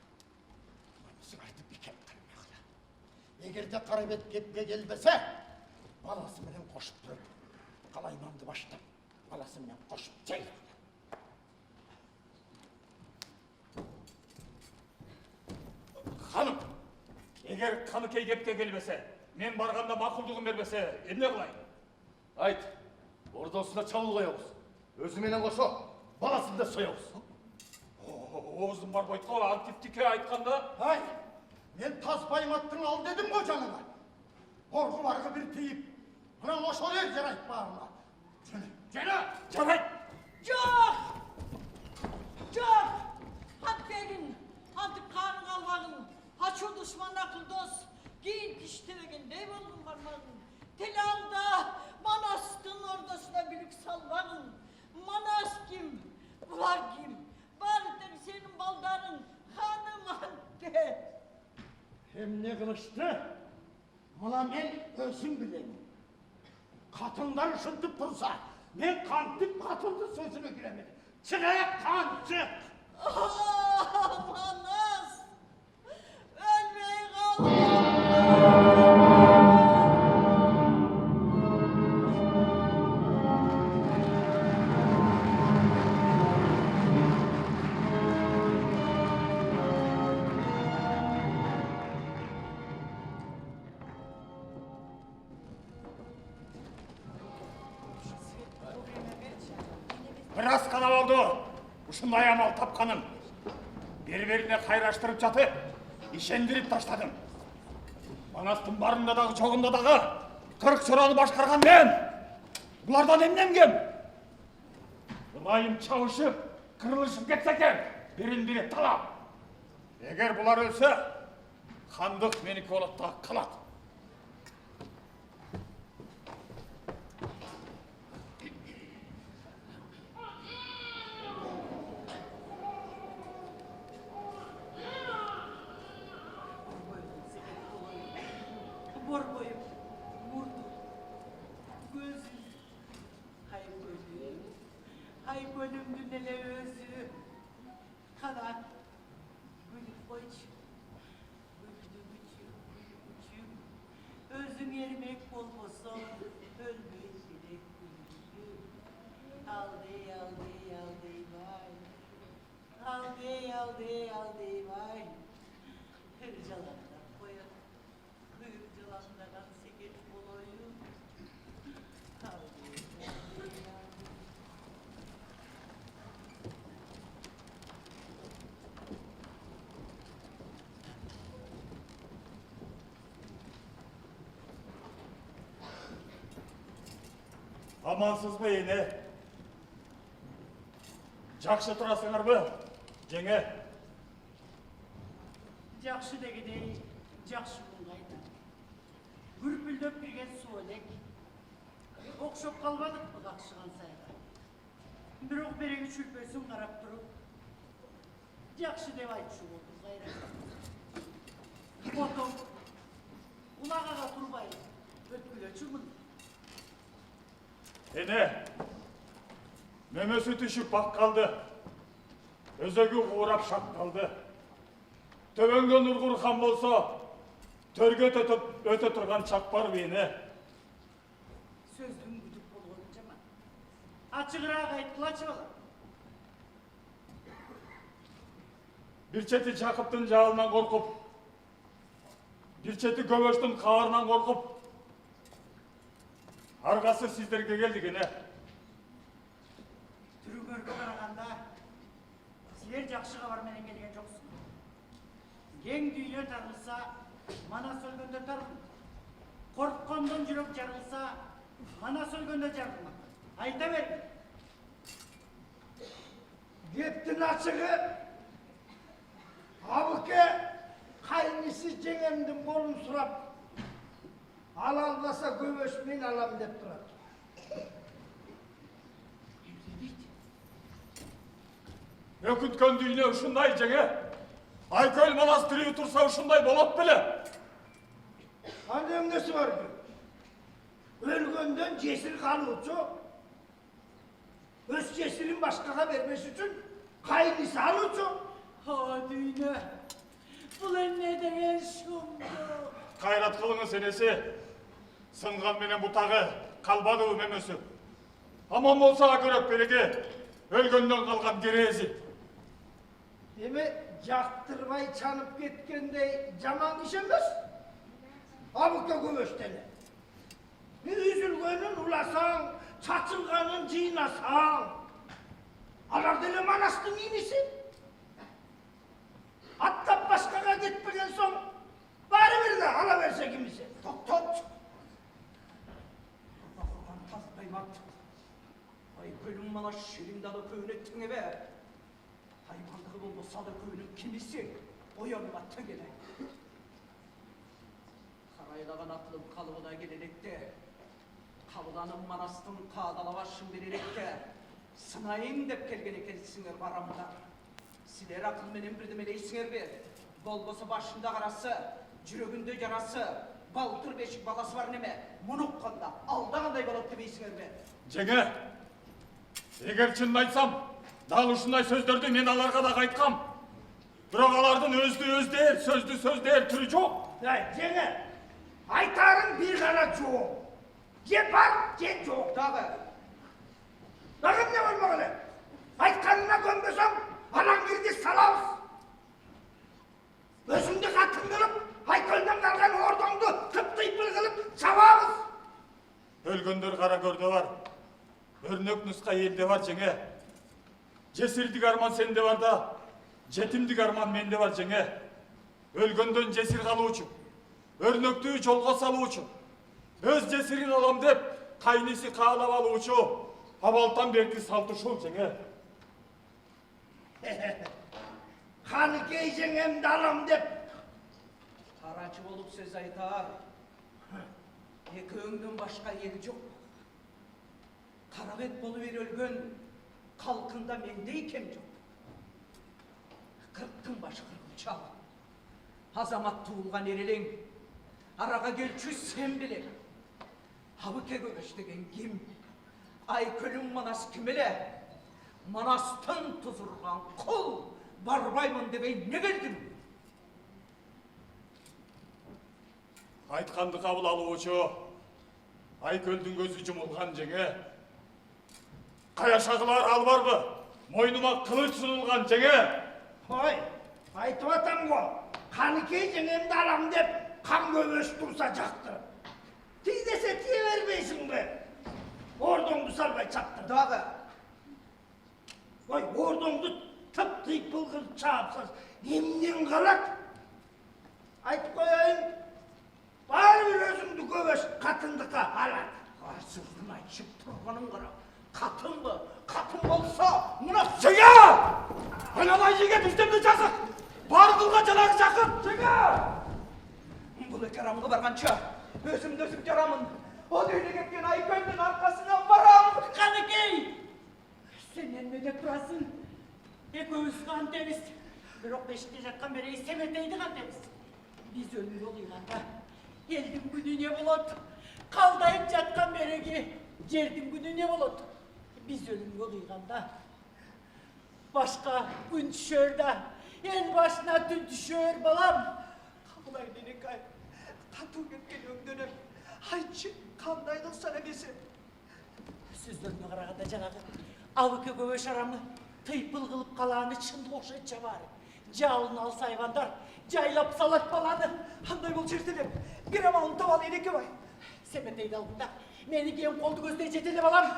[SPEAKER 9] Манысы айтып бекем қармағыла. Егерде қарабет кепке келбесе, баласы менен қошып тұрып, қалайманды баштап, баласы менен қошып жайлағыла.
[SPEAKER 5] Ханым, егер Қаныкей кепке келбесе, мен барғанда мақұлдығын бербесе, емне қылайын?
[SPEAKER 6] Айт, ордасына чабыл қоябыз. Өзіменен қошо, баласын да соябыз.
[SPEAKER 5] Оғыздың бар бойтқа антиптике айтқанда...
[SPEAKER 9] Ай, мен Тазбайматтың ал дедім ғой жаныңа. Орғы барғы бір тейіп, мұна ошол ер жарайт барына. Жені!
[SPEAKER 5] Жарайт!
[SPEAKER 10] Жоқ! Ат бегін, антып қарын қалғағын, ачу дұшман ақылдос, кейін кіштебегендей болдың бармағын. Тіл алда, Манастың ордасына бүлік салбағын. Манас кім? Бұлар кім? Барытың сенің балдарың, ханым антте.
[SPEAKER 9] Емне қылышты, мұна мен өзім білем. Қатындар шынтып тұрса, мен қантып қатынды сөзіме кіремеді. Çıkaya kancık.
[SPEAKER 10] Manas! Ölmeye kaldım.
[SPEAKER 5] Biraz kanal oldu. Ушундай амал тапқаным. Бер-беріне қайраштырып жатып, ишендіріп таштадым. Манастың барында дағы, жоғында дағы 40 чораны башқарған мен. Бұлардан емнем кем? Бұлайым чауышып, қырылышып кетсе екен, бірін-бірі талап. Егер бұлар өлсе, хандық менікі болады да қалады.
[SPEAKER 10] Бор бойым, мұртым, көзім, ай көлімді неле өзі. Қана, гүліп қойшы, гүлді өзің ермек болмасың, өлмей керек гүлді. Алдей бай, жалаңдап қояды. Kıyıp cılandaran sekiz buluyu.
[SPEAKER 5] Amansız mı yine? Жақсы тұрасыңар бі, жеңе?
[SPEAKER 10] Жақсы дегідей, жақсы бұлғайды. Үрпілдеп кірген су әлек. Оқшып қалмадық бұл ақшыған сайға. Бір оқ берегі шүлпесін қарап тұрып, жақсы деп айтшы болды ғайра. Отым, ұлағаға тұрбай, өткілечі мұн.
[SPEAKER 5] Ене, мемесі түшіп бақ қалды. Өзегі қуырап шақ қалды. Төбеңден ұрғыр хан болса, төрге өте тұрған чақ бар бейіне.
[SPEAKER 10] Сөздің күдік болғаны жаман. Ачығырақ айтқылачы бала.
[SPEAKER 5] Bir çeti Çakıp'tın cağından korkup, bir çeti Göböş'tün қаарынан korkup, арғасы сіздерге келді гене.
[SPEAKER 10] Түрігерге қарағанда, сілер жақсы хабарменен келген жоқсың. Ең дүйне тарылса, Манас өлгенде тарылын. Қорыққандан жүрек жарылса, Манас өлгенде жарылмақ. Айта берді.
[SPEAKER 9] Gittin açığı, abuke kaynısı cengemdin bolun surap, almasa göböşmeyin alam dep durar.
[SPEAKER 5] Өкүткөн дүйне ушундай жеңе. Айкөл Манас тирүү турса ушундай болот беле.
[SPEAKER 9] Anda emnesi var ki? Ölgönden cesir kalıyorsa, öz cesirin başkana vermesi için kaynısı alıyorsa,
[SPEAKER 10] Ha düğüne, bu ne degen şumdu.
[SPEAKER 5] Кайрат кылыңыз энеси. Сынган менен бутагы калбады мемөсү. Аман болса көрөк береге. Өлгөндөн калган керези.
[SPEAKER 9] deme jaktırmay çanıp getkende jaman iş emez. Abuke göböştene. Üzülgönün ulasan, çatılganın cinasan. Alar dele Manastın inisi. Hatta başkana gitmeden son, bari bir de alıverse kimisi. Tok tok.
[SPEAKER 4] Allah'ın tas kaymak. Ay gülüm bana şirin dalı köyünü be. Hayvanlığı bulmasa da köyünün kimisi o yanıma tegele. Saraylagan aklım kalıbına gelerek de, kalıdanın Manastın kağdalavaşın vererek de, sınayın dep kelgen ekensiniz baramda. Siler akıl menen birdemeleysinger be. Bolbosa başında karası, jürögünde yarası, baltır beşik balası var neme, munukkanda, aldağınday balıp demeysinger be.
[SPEAKER 5] Жеңе, егер чынын айтсам, дал ушундай сөздөрдү мен аларга да айткам. Бирок алардын сөздү сөз дээр түрү жок.
[SPEAKER 9] Ya Cene, aytarın bir kana çoğu. Ce var, ce çok.
[SPEAKER 4] Dağı,
[SPEAKER 9] Bakın ne var bakalım. Aytkanına gömbesem, alan girdi salavuz. Özünde katın kılıp, aykölden kalkan ordondu tıp-tıypıl kılıp çavağız.
[SPEAKER 5] Өлгөндөр кара көрдө бар. Өрнөк нуска элде бар жеңе. Жесирдик арман сенде бар да, жетимдик арман менде бар жеңе. Өлгөндөн жесир калуучу, өрнөктүү жолго салуучу, өз жесирин алам деп, кайниси каалап алуучу, абалтан берки салт ушул жеңе.
[SPEAKER 9] Kanıkey jеңемди алам деп.
[SPEAKER 4] Карачы болуп сөз айтар. Екеуіңден башка ел жоқ. Қарабет болып өлгөн қалқында мендей кем жоқ. 40-тың башы 40 чал. Азамат туылған ерелең. Араға келчү сен білең. Абыке көбеш деген ким? Айкөлің Манас кім еле? Манастың тұзырған құл. Барбаймын дебей не келдің?
[SPEAKER 5] Айтқанды қабыл алуычы, Айкөлдің көзі жұмылған жеңе. Қаяшағылар албарбы, мойныма қылыш сұнылған жеңе.
[SPEAKER 9] Ой, айтып атам ғой, Каныкей жеңемді алам деп, қан көбеш тұрса жақтыр. Тей десе тие бермейсің бе? Ордыңды салбай чаптыр.
[SPEAKER 4] Дағы.
[SPEAKER 9] Ой, ордыңды тып-тыйып бұлғып чапсыз, немнен қалат? Айтып қойайын, бар бір өзіңді көбеш қатындыққа алады.
[SPEAKER 4] Арсыздың айтшып тұрғаның қара. Қатын бы, қатын болса, мұна
[SPEAKER 5] Жеңе! Айналай жеңе біздемді жазық! Бар қылға жанағы жақып! Жеңе!
[SPEAKER 4] бұл екерамға барғанша, өзімді өзім жарамын. О дүйіне кеткен Айкөлдің арқасынан барамын.
[SPEAKER 10] Қаныкей! Сен енме деп тұрасың. Екеуіз қан теміз. Бірақ бешікте жатқан берей семетейді қан теміз. Біз өлімге олығанда, елдің күні не болады? Қалдайып жатқан береге, жердің күні не болады? Біз өлімге олығанда, башқа күн түшер да, ел башына түн түшер балам.
[SPEAKER 4] Қабылай Ненекай, тату кеткен өңденіп, айтшы қандайдың сана кесе.
[SPEAKER 10] Сөздеріне қарағанда жаңағы Абыке көбеш арамны тыйпыл қылып қаланы шындық оқшайды жабары. Жалын алса айвандар, жайлап салат баланы.
[SPEAKER 4] Қандай бұл жертелеп, бір амалын табалы Енеке бай.
[SPEAKER 10] Семетейді алдында, мені кейін қолды көзіне жетелеп алам.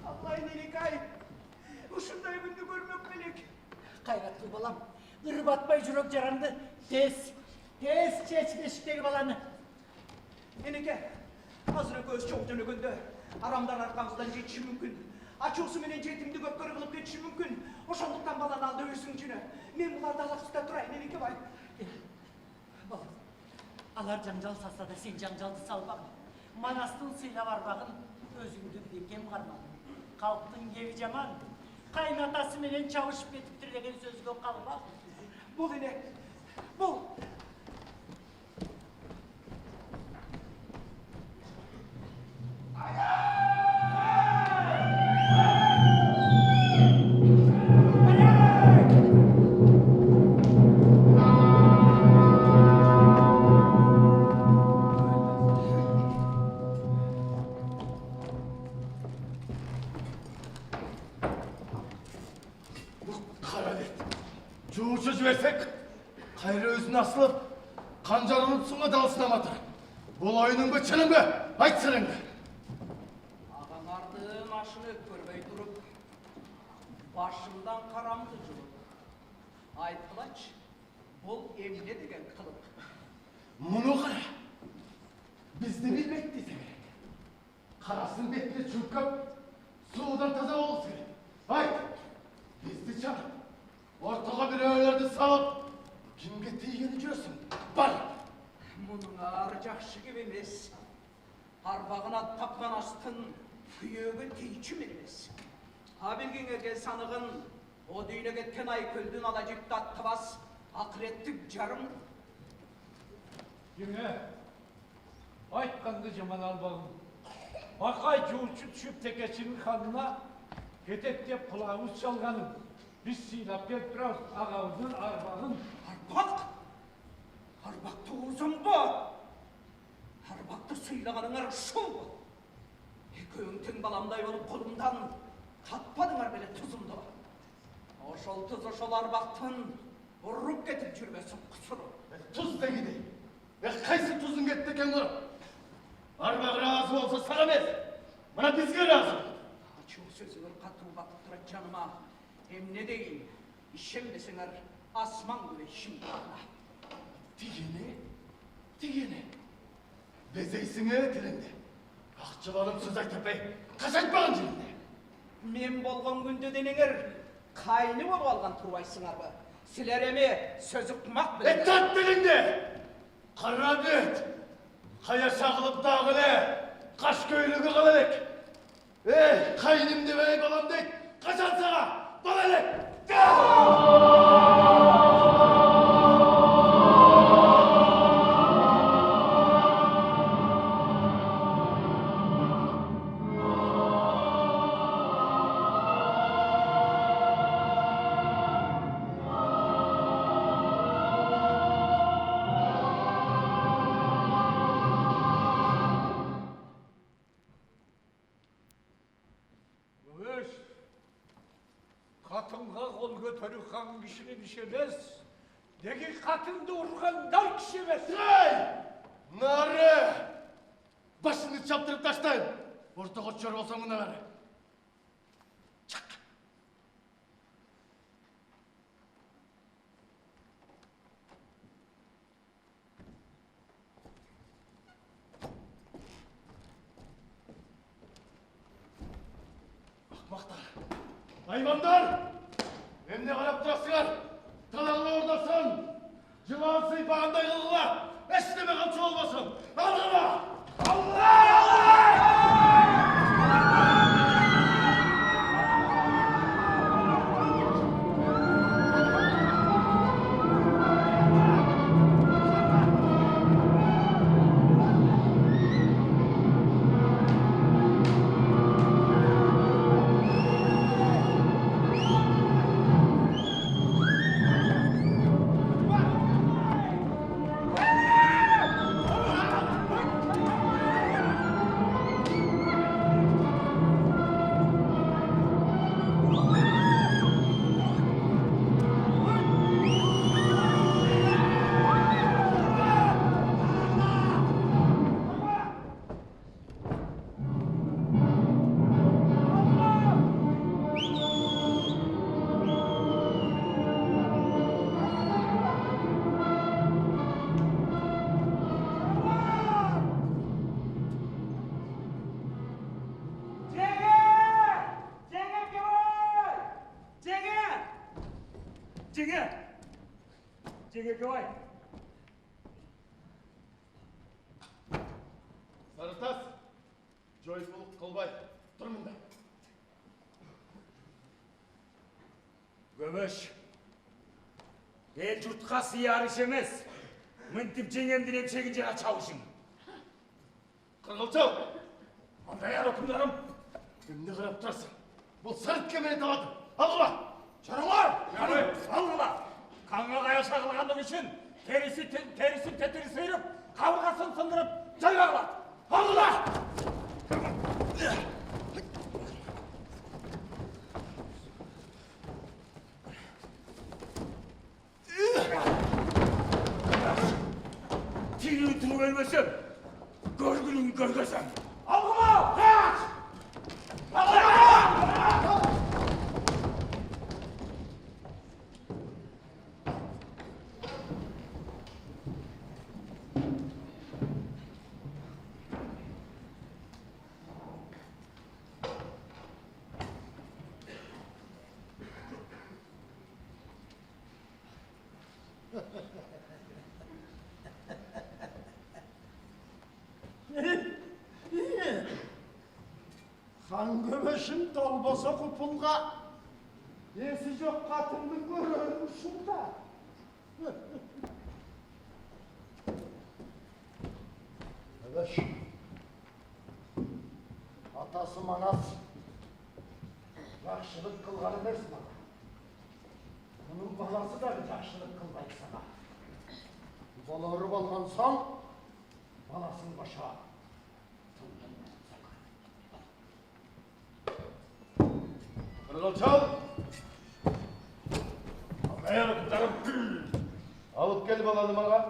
[SPEAKER 4] Аллай Ненекай, ұшындай күнді көрмек белек.
[SPEAKER 10] Қайратты балам, ұры батпай жүрек жаранды, тез шеш бешіктегі баланы.
[SPEAKER 4] Енеке, азыры көз жоқ жөнігінді, арамдар арқамыздан жетші мүмкін. Ачусы менен жетімді көпкөр қылып кетші мүмкін. Ошондуктан баланы алды өсің жүні. Мен бұларды алақсыда тұрайын, Енеке бай.
[SPEAKER 10] Балам, алар жаңжал саса да сен жаңжалды салбағын. Манастың сыйла барбағын, өзіңді бекем қармағын. Қалықтың еви жаман, қайнатасы менен чабышып кетіптір деген сөзге қалба.
[SPEAKER 4] Бұл ене, бұл.
[SPEAKER 6] Жуғышы жіберсек, қайры өзін асылып, қанжарылып сұңға далысынаматыр. Бұл ойының бі, чының бі? Айт сіріңді.
[SPEAKER 4] Ағаңардың ашыны көрбей тұрып, башымдан қарамды жүріп. Айтқылач, бұл емне деген қылық.
[SPEAKER 6] Мұны қара. Бізді білмейді десе керек. Қарасын бетіне чүркіп, судан таза болысы керек. Айт, бізді чағып. Ортаға бір өңілерді салып, кімге тейгені жүрсің? Бар!
[SPEAKER 4] Мұның ар жақшы кеп емес. Арбағына тапқан астын күйегі тейчі мен емес. Абелгенге санығын, о дүйіне кеткен Айкөлдің ала жіпті аттыбас, ақыреттік жарым.
[SPEAKER 8] Жеңе, айтқанды жаман албағым. Ақай жуыршы түшіп текешінің қанына кетет деп құлағымыз шалғаным. Біз сыйлап кеп тұрауыз ағауыздың арбағын.
[SPEAKER 4] Арбақ? Арбақты ұзым ба? Арбақты сыйлағаныңар шул ба? Екеуің тең баламдай болып қолымдан қатпадыңар беле тұзымды. Ошол тұз ошол арбақтың ұрып кетіп жүрмесін құсыры.
[SPEAKER 6] Тұз дегеде. Қайсы тұзын кетті екен ұрып? Арбақ разы болса саған емес. Мына бізге разы.
[SPEAKER 4] Ачу сөзіңір қатыру батып тұрат жаныма. Emne deyim, işemdesinler asman gibi şimdi bana.
[SPEAKER 6] Дегені. Безейсіңе тілінде. Ақчы балым сөз айтапай, қаш айтпаған жерінде.
[SPEAKER 4] Мен болған күнде денеңер қайны болып алған тұрбайсыңар ба? Сілер еме сөзі құмақ біліңдер.
[SPEAKER 6] Еттат дегенде, қара бет, қая шағылып дағылы, қаш көйлігі қалалек. Қайным деп әй балам дейд, қашан саға, балалек.
[SPEAKER 8] Өш, қатынға қол көтеру хан кішінің іші емес, неге қатынды ұрғандар кіші емес.
[SPEAKER 6] Нары! Başını çaptırıp taşlayın. Orta koçlar olsa mı ne var? Çak! Ahmaklar! Hayvanlar! Emne karap durasınlar! Talallı oradasın! Cıvan sıypağında yılgıla! Esneme kamçı olmasın! Allah'a!
[SPEAKER 8] Cengi Kıvay.
[SPEAKER 6] Sarıtas, joyfuluk kılbay, durmunda.
[SPEAKER 5] Gömüş. El jurtқа sıyar iş емес. Мынтип жеңемдин эмчегинже чабышың.
[SPEAKER 6] Kırgılçıl,
[SPEAKER 5] Андай өкүмдарым.
[SPEAKER 6] emne karap durasın? Bu sarıt kemeni taladı. Algıla!
[SPEAKER 5] Çarılar! Algıla! Kanға қая шағылғандық үшін терісін тетірі сыйырып, қабырғасын сындырып, жайға қылады. Алғыла! Тиюі тұрып өлмесем, көргілін көргесем. Алғыла! Қаш! Алғыла!
[SPEAKER 9] Хан көмешін толбаса құпылға, есі жоқ қатынды көрерін шулда. Көмеш, атасы Манас жақшылық қылған емес маған. Оның баласы да жақшылық қылбайды сана. Бала ұрып алған соң, баласын баша.
[SPEAKER 6] Kırgılçıl! Андай өкімдарым, алып кел баланы маған.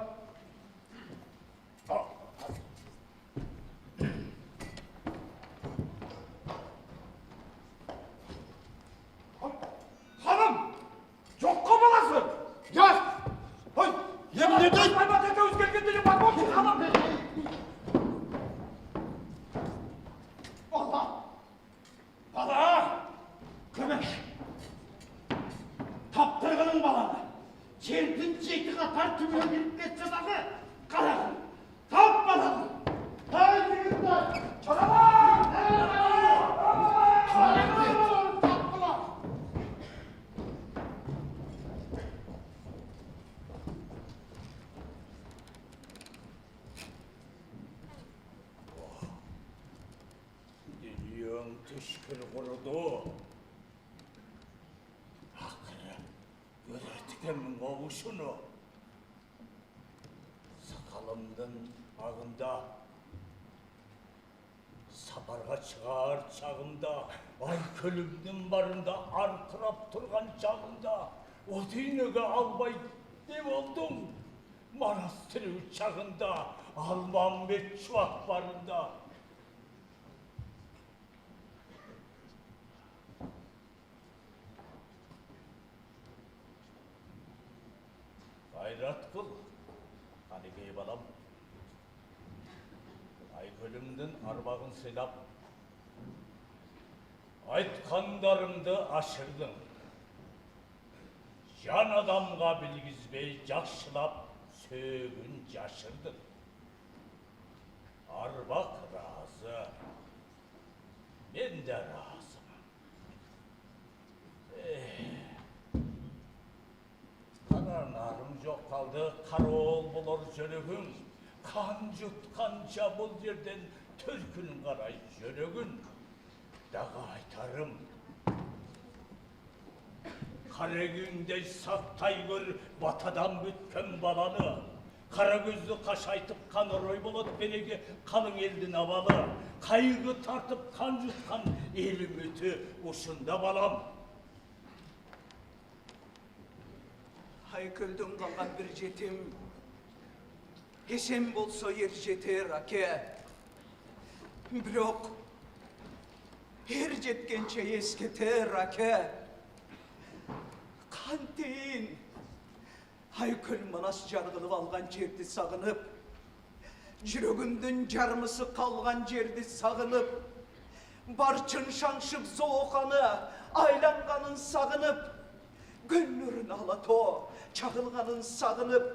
[SPEAKER 5] Ханым! Жоққа баласы!
[SPEAKER 6] Gel!
[SPEAKER 5] Ой!
[SPEAKER 6] Yemin edin!
[SPEAKER 5] Айбат екеуіз келгенде бар болсын, ханым!
[SPEAKER 6] Bala!
[SPEAKER 5] Бала!
[SPEAKER 9] баланы. Жердің жеті қатар түбіне кіріп кетсе дағы, қарағым, тап баланы. Ай, жігіттер, чарабан! Тап баланы!
[SPEAKER 8] Дүниең түшкір құрыды. Ақыры өретікемін оғышыны. Сақалымдың ағында, сапарға шығар чағымда, ай көлімнің барында арқырап тұрған чағымда, о дүниеге албай не болдың? Манас тірі чағында, Алмамбет шуақ барында. Қайрат қыл, қанекей балам. Айкөлімдің арбағын сыйлап, айтқандарымды ашырдың. Жан адамға білгізбей жақшылап, сөгін жашырдың. Арбақ разы, мен де разымын. Қаранарым жоқ қалды, қарол болар жөнігің. Қан жұтқанша бұл жерден төркін қарай жөнігін. Дағы айтарым, қарегіңдей сақтай көр батадан бүткен баланы. Қара көзді қашайтып қан рой болады береге қалың елдің авалы. Қайғы тартып қан жұтқан елім өті ұшында балам.
[SPEAKER 4] Айкөлдің қалған бір жетім, есен болса ер жетер, аке. Бірақ ер жеткенше ескетер, аке. Қантейін, Айкөл Манас жарғылып алған жерді сағынып, жүрегімдің жармысы қалған жерді сағынып, барчын шаңшып зоқаны, айланғанын сағынып, гүлнұрын алато, чағылғанын сағынып,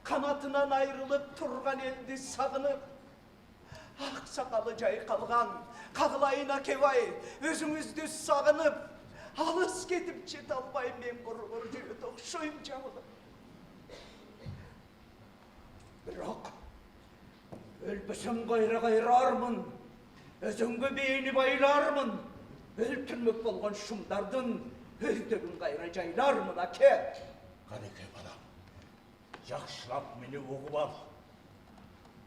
[SPEAKER 4] қанатынан айрылып тұрған елді сағынып, ақ сақалы жай қалған, қағылайын акебай, өзіңізді сағынып, алыс кетіп жет албай мен құрғыр жүреді оқшойым жабылып. Бірақ өлпісін қайра-қайрармын, өзіңгі бейіні байлармын, өлтірмек болған шумдардың өздігін қайра жайлармын, аке.
[SPEAKER 8] Қанекей балам, жақшылап мені оғып ал.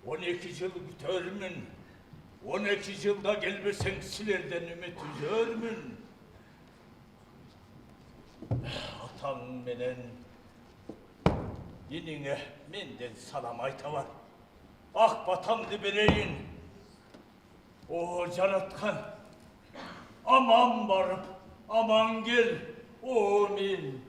[SPEAKER 8] 12 жыл күтермін, 12 жылда келбесең сілерден үміт үзермін. Атаң менен енеңе менден салам айта бар. Ақ батамды берейін. О жаратқан, аман барып, аман кел, о мен.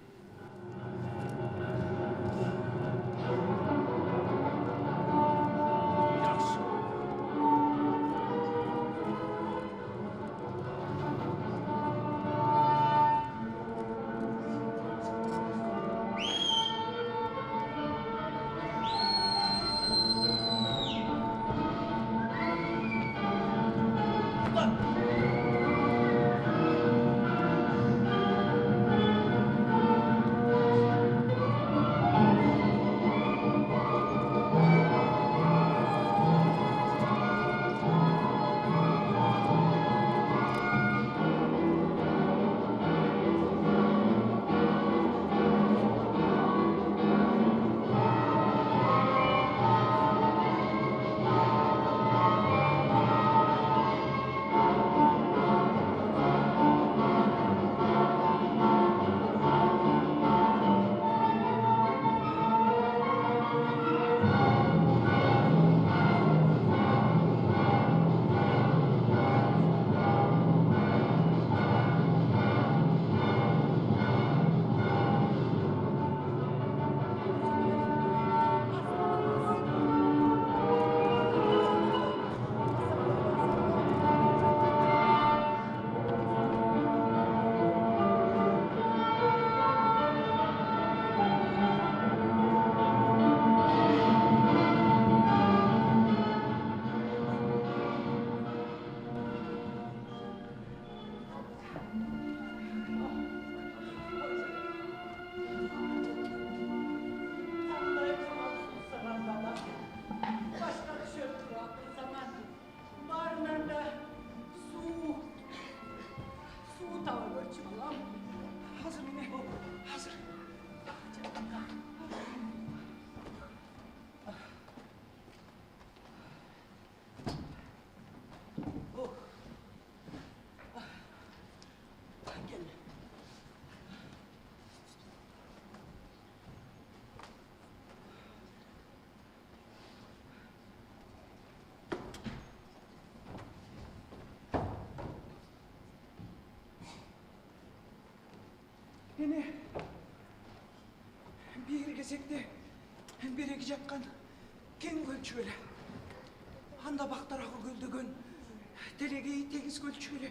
[SPEAKER 4] Yine bir gezekte beregi jakkan ken kölçügele. Anda baktarağı göldөгөн телегей тегиз көлчүгеле.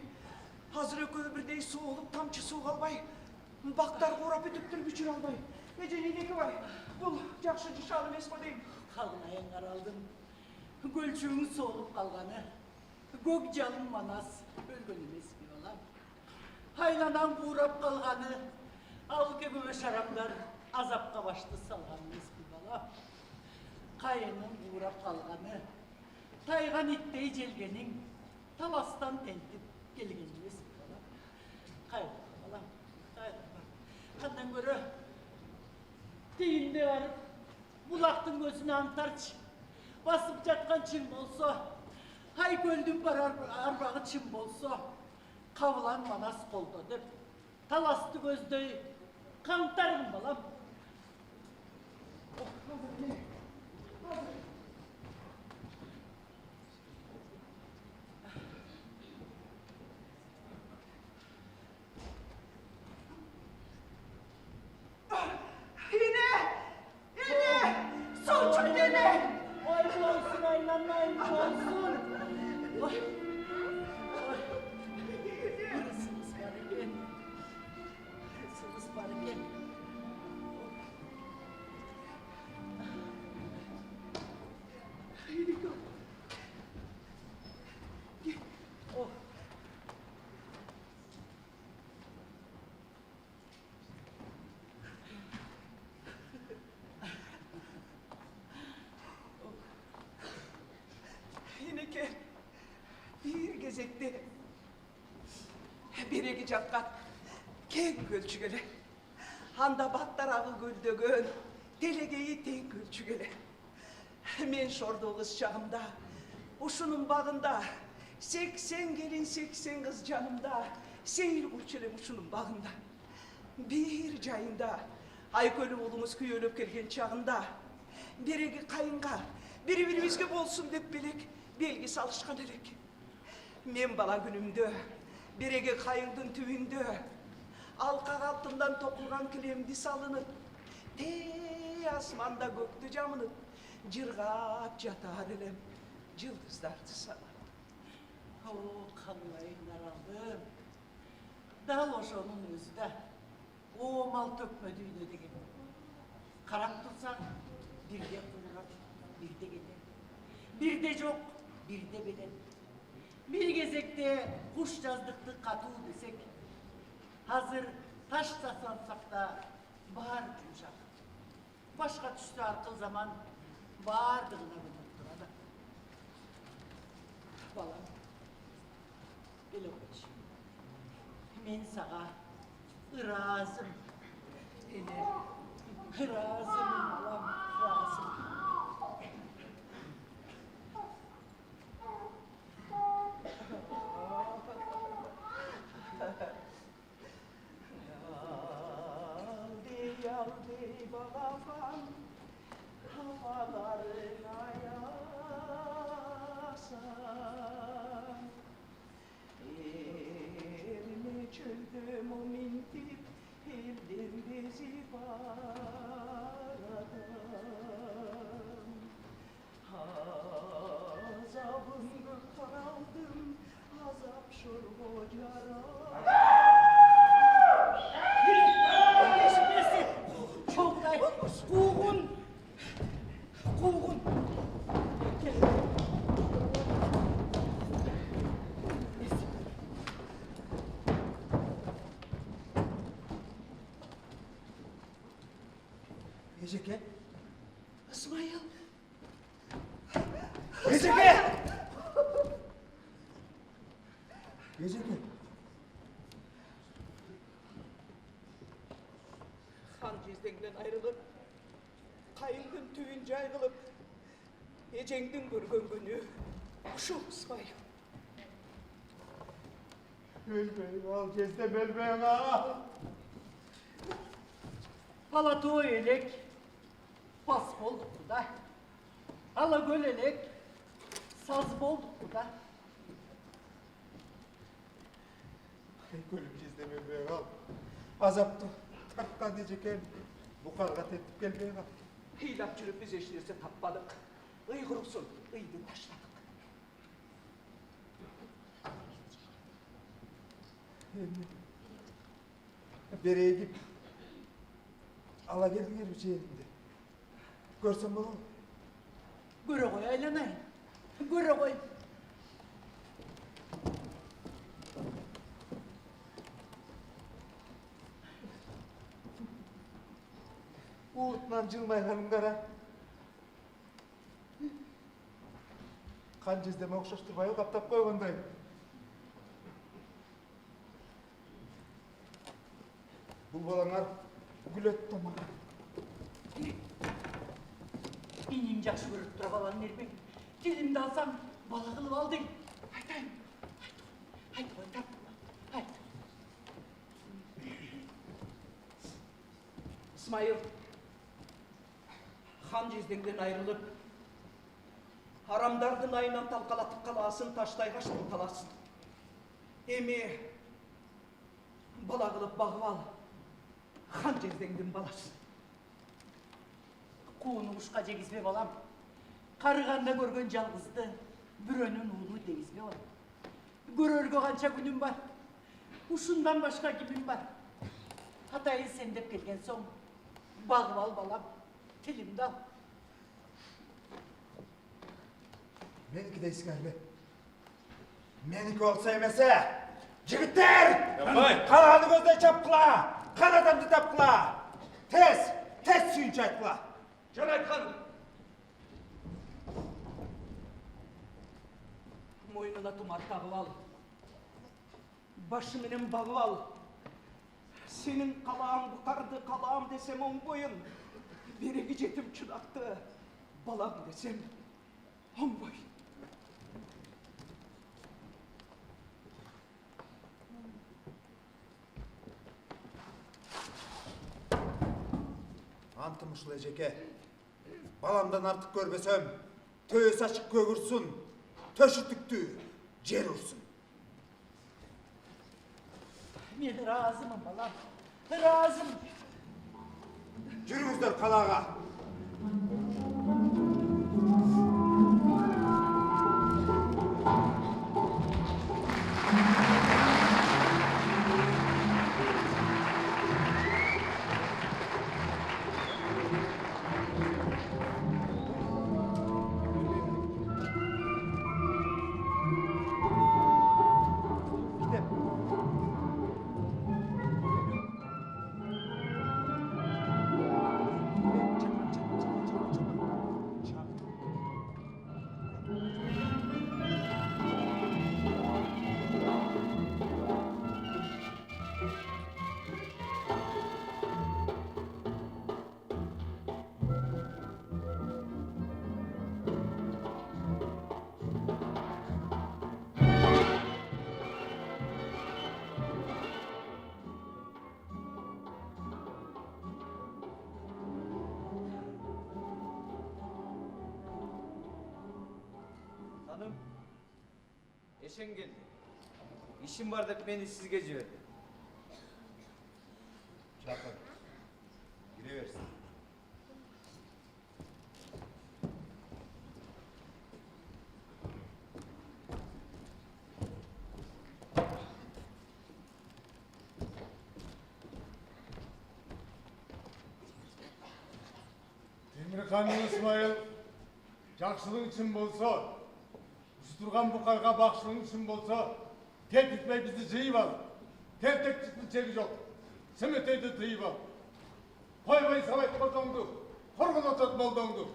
[SPEAKER 4] Азыр экөө бирдей суу болуп тамчы суу калбай, бактар курап бүтүптүр бүчүр албай. Эженинеки бай, бул жакшы жышал эмес го дейм.
[SPEAKER 10] Қалғайын қаралдым. Көлчүгүң соғып қалғаны. Көк жалын манас өлгөн емес пе балам. Айланан қурап қалғаны. Ал көгөме шарамдар азапқа башты салған емес пе балам. Қайының қурап қалғаны. Тайған иттей желгенің таластан тентіп келген емес пе балам. Қайран балам, қайран. Қандан көрі тейінде барып бұлақтың көзіне антарч басып жатқан чын болса, ай көлдің бар арбағы чын болса, қабылан манас қолды деп, таласты көздей қаңтарым балам.
[SPEAKER 4] Bir gezekte beregi jakkan ken kölçügele. Анда баттарагы гүлдөгөн телегейи тең көлчүгеле. Мен шордо кыз чагымда ушунун багында 80 келин 80 кыз жанымда сейил курчу элем ушунун багында. Бир жайында айкөлү уулуңуз күйөлөп келген чагында береги кайынга бири-бирибизге болсун деп белек белги салышкан элек. Мен бала күнүмдө береги кайыңдын түбүндө алкак алтындан токулган килемди салынып, тээ асманда көктү жамынып, жыргап жатар элем жылдыздарды санап.
[SPEAKER 10] О, қалайын аралдым. Дал ошонун өзү да оомал төкмөдү үйдө деген. Карап турсаң, бирде кургап, бирде кетет. Бирде жок, бирде белет. Bir кезекте куш жаздыкты катуу десек, азыр таш жасансак да баары жумшак. Башка түштү аркыл заман баардыгына көмөк турат. Балам, келе койчу. Мен сага ыраазым. Эне, ыраазым, балам, ыраазым.
[SPEAKER 4] Yaldi bağafan havalarına yasan. Elini çöldüm o mintip elden bezi baradan. Azabımda kaldım, azap şorbo caran.
[SPEAKER 10] Қуғын.
[SPEAKER 9] Ежеке?
[SPEAKER 4] Исмайыл.
[SPEAKER 9] Ежеке! Ежеке?
[SPEAKER 4] Хан жездеңден айрылып, кайыңдын түбүн жай кылып, эжеңдин көргөн күнү ушул Исмайыл.
[SPEAKER 9] Өлбейін ал, кездем өлбейін ал.
[SPEAKER 10] Алатоо элек бас болдук да. Ала көл элек саз болдук да.
[SPEAKER 9] Көлüm кездем өлбейін ал. Азапты Hakkı Ecekel bu karga tepip gelmeye bak.
[SPEAKER 4] Hiylap çürüp biz eşlerse tapmadık. Iy kurusun, ıydı taşladık.
[SPEAKER 9] Bereye git. Ala gelin bir şey elinde. Görsen bana.
[SPEAKER 10] Göre koy aylanay. Göre koy.
[SPEAKER 9] Uğutman cılmayganın kara. Kan cezdeme okşaştırmayı kaptap koyganday. Bu balanar gül öttü ama.
[SPEAKER 10] İnim жақсы көріп тұра баланы ермек. Телімді алсам, бала қылып алдың. Айтайын. Айт, қой, тап. Айт.
[SPEAKER 4] İsmail, хан жездеңден айрылып, haramdardın ayынан талқалатып қаласын, таштай қаштың қаласын. Эми бала қылып бағып ал, хан жездеңдің баласын.
[SPEAKER 10] Қуыны ұшқа жегізбе балам. Қарығанда көрген жалғызды, бүрөнің ұлы дегізбе балам. Көрерге қанша күнім бар. Ушундан башқа кимим бар. Атайы сен деп келген соң, бағып ал балам, тілімді ал.
[SPEAKER 9] Meniki de iskarbe. Meniki olsa yemese. Jigitler! Kalanı gözde çapkıla. Kan adamdı tapkıla. Tez suyuncu aytkıla.
[SPEAKER 4] Жарайт ханым. Мойнына тұмар тағып ал. Башыменен бағып ал. Сенің қалам бұқарды, қалам десем оң бойын. Береги жетім чыдақты. Балам десем оң бойын.
[SPEAKER 9] Antım ışıl Ejeke. Balamdan artık görbesem, töğüs açık kögürsün, töşütüktü, cer ursun.
[SPEAKER 10] Men razımım балам, разым.
[SPEAKER 9] Жүріңіздер қалаға.
[SPEAKER 11] Hanım, eşen geldi. İşim var da beni sizge jibirdi.
[SPEAKER 9] Çakır, gireversin.
[SPEAKER 5] Темірханның Исмайыл, жақсылың үшін болса, ұстырған бұқарға бақшылың үшін болса, тек етпей бізді жиып ал. Тек чегі жоқ. Сіметейді тыйып ал. Қойбай сабайт қотыңды, құрғын отат болдыңды.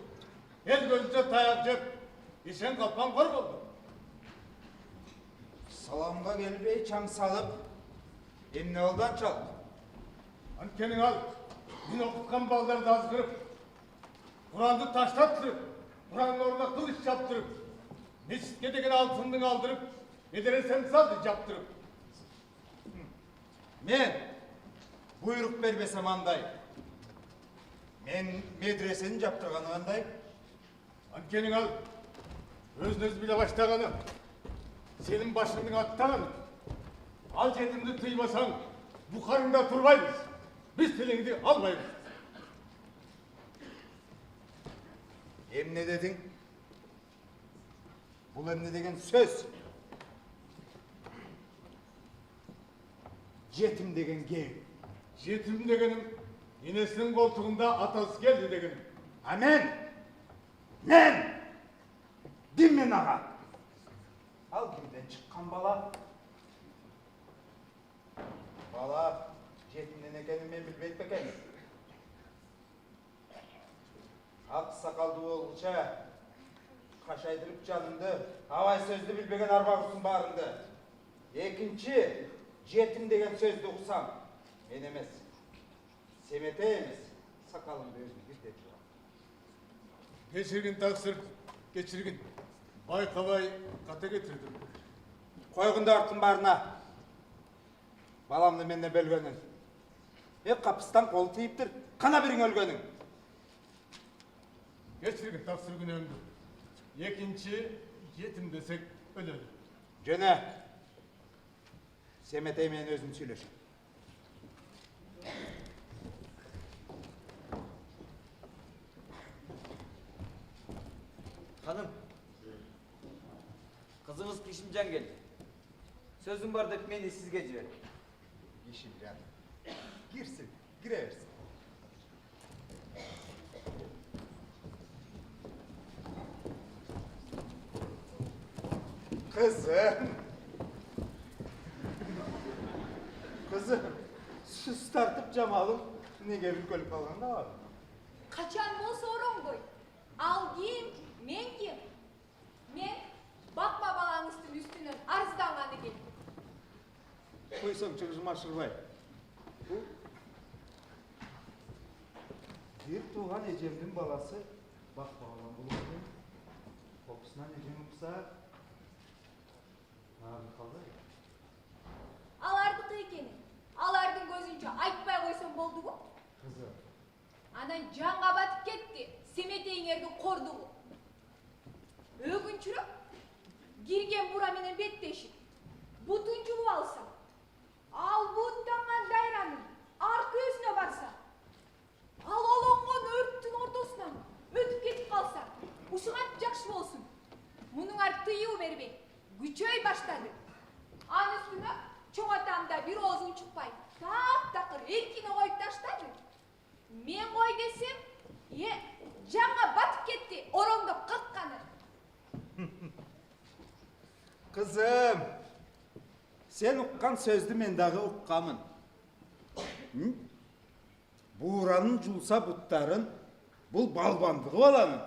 [SPEAKER 5] Ел көзінше таяқ жеп, ешен қалпан қор болды.
[SPEAKER 9] Salamga gelbey çan salıp, emne oldan çal.
[SPEAKER 5] Ankenin al, min okutkan balları da azdırıp, Kur'an'ı taşlattırıp, Kur'an'ın orada kılıç yaptırıp, mescitke degen altından aldırıp, medresen saldı yaptırıp.
[SPEAKER 9] Men buyruk berbesem anday. Men medresenin yaptırganı anday.
[SPEAKER 5] Ankenin al, özünüz bile baştağını, senin başının attağını, al yetimdi tıymasan, bu karında turbayız.
[SPEAKER 6] Biz tilingdi almayız. Emne dedin? Бұл emne деген söz. Жетім деген gey.
[SPEAKER 5] Жетім дегенім, енесінің қолтығында атасы келді дегенім.
[SPEAKER 6] А мен Диммен аға. Ал кімден шыққан бала? Бала жетімнен екенін мен білмейді ме екен? Ақ сақалды болғыча қашайдырып жанымды, авай сөзді білбеген арбағысын барынды. Екінші, жетім деген сөзді ұқсам, мен емес, Семете емес, сақалымды өзім кетіп жүрам.
[SPEAKER 5] Кешіргін тақсыр, кешіргін. Байқабай қате кетірдім.
[SPEAKER 6] Қойғынды артын барына. Баламды менде бөлгенін. Қапыстан қол тиіптір, қана бірің өлгенің.
[SPEAKER 5] Кешіргін тақсыр күнемді. Екінші, жетім десек өледі.
[SPEAKER 6] Жөне, Семете мен өзім сөйлешім.
[SPEAKER 11] Hanım, kızınız Kişimcan geldi. Sözüm var da beni sizge civer.
[SPEAKER 6] Yeşilcan. Girsin, gireversin. Kızım. Kızım, süs tartıp Cemal'ım ne gelip kölüp alanda var.
[SPEAKER 7] Kaçan bolsa oran koy. Al kim, men kim? Men bakma balаңыздың üstünden arızdanğanı geldim.
[SPEAKER 6] Koysam çıkışım aşırmay. Bu bir tuğan ecemdin balası bak bağlan bulundu. Kokusundan ecem uqsa abi kaldı.
[SPEAKER 7] Alardыкы ekeni. Alardın gözünce айтпай koysam boldu bu.
[SPEAKER 6] Kızım.
[SPEAKER 7] Anan janğa batıp ketti. Semeteyinlerдің korduğu. Ögünçürüp girgen bura menen betteşip. Butun julup alsa. Al buttangan dayranın arka özüne barsa. Al olongon örttün ortasынан ötüp ketip kalsa. Uşuğan jakşı bolsun. Munungar tıyığı berbey. Güçöy başladı. An üstüne çoğ atamda bir ozun çıkpay. Takır erkine koyup taştadı. Men koy desem, жаңа batıp ketti, oromda kalkkanı.
[SPEAKER 6] Kızım, sen uqqan sözdü men dağı uqqamın. Buğranın julsa buttarın, bul balbandığı olanın.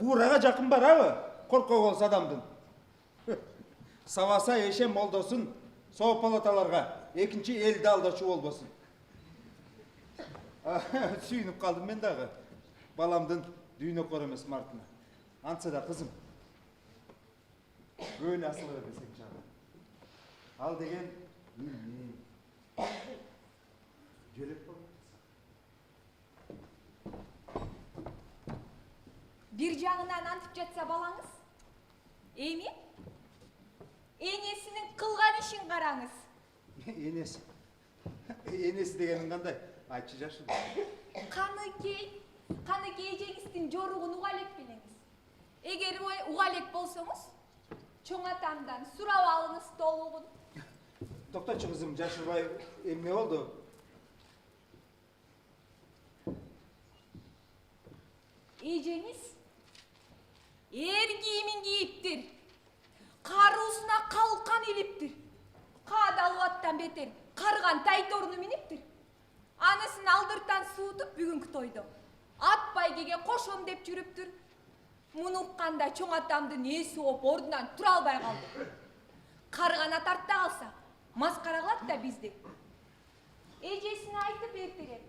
[SPEAKER 6] Buğrağa жақын бар abi, korkak olsa adamdın. Savasa eşe moldosun, soğuk palatalarga, ekinci elde aldaşı olmasın. Suyunup kaldım ben dağı. Balamdın düğüne koramaz martına. Antsa da kızım. Böyle asılır desek canım. Al degen, Gelip bak.
[SPEAKER 7] Bir жағынан антып жатса балаңыз, эми энесinin кылган ишин караңыз.
[SPEAKER 6] Enesi. Enesi degenin kандай? Айтчы жашы.
[SPEAKER 7] Каныкей жеңистин жоругун угалек билиңиз. Эгер угалек болсоңуз, чоң атамдан сурап алыңыз толугун.
[SPEAKER 6] Токточу кызым, жашырбай эмне болду?
[SPEAKER 7] Эжеңиз эр кийимин кийиптир. Каруусуна калкан илиптир. Каадалбаттан бетер карган тайторуну миниптир. Анысын алдыртан суутуп бүгүнкү тойдо ат байгеге кошом деп жүрүптүр. Муну укканда чоң атамдын эси ооп ордунан тура албай калды. Каргана тарта калса маскара кылат да бизди. Эжесине айтып эртерет.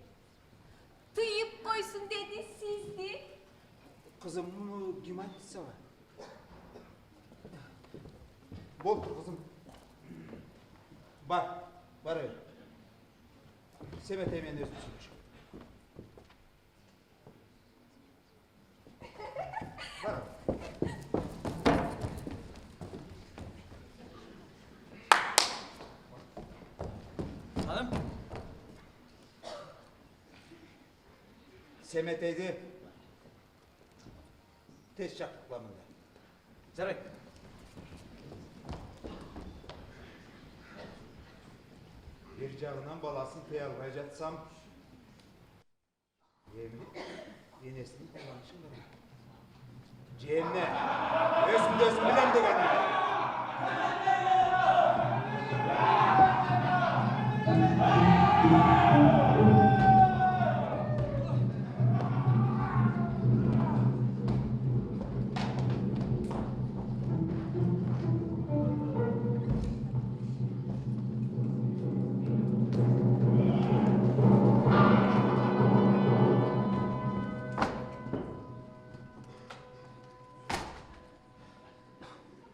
[SPEAKER 7] Тыйып койсун деди сизди.
[SPEAKER 6] Kızım, bunu kim айтты сага? Болду kızım. Бар бер. Семете мен өзүм сүйлөшөм. Бар.
[SPEAKER 11] Hanım, Semeteydi tez çaklıklamında. Жарай. Bir жағынан баласын тыя албай жатсам, енесінің қуанышын көрем. Жемне, өзімді өзім білем дегенім.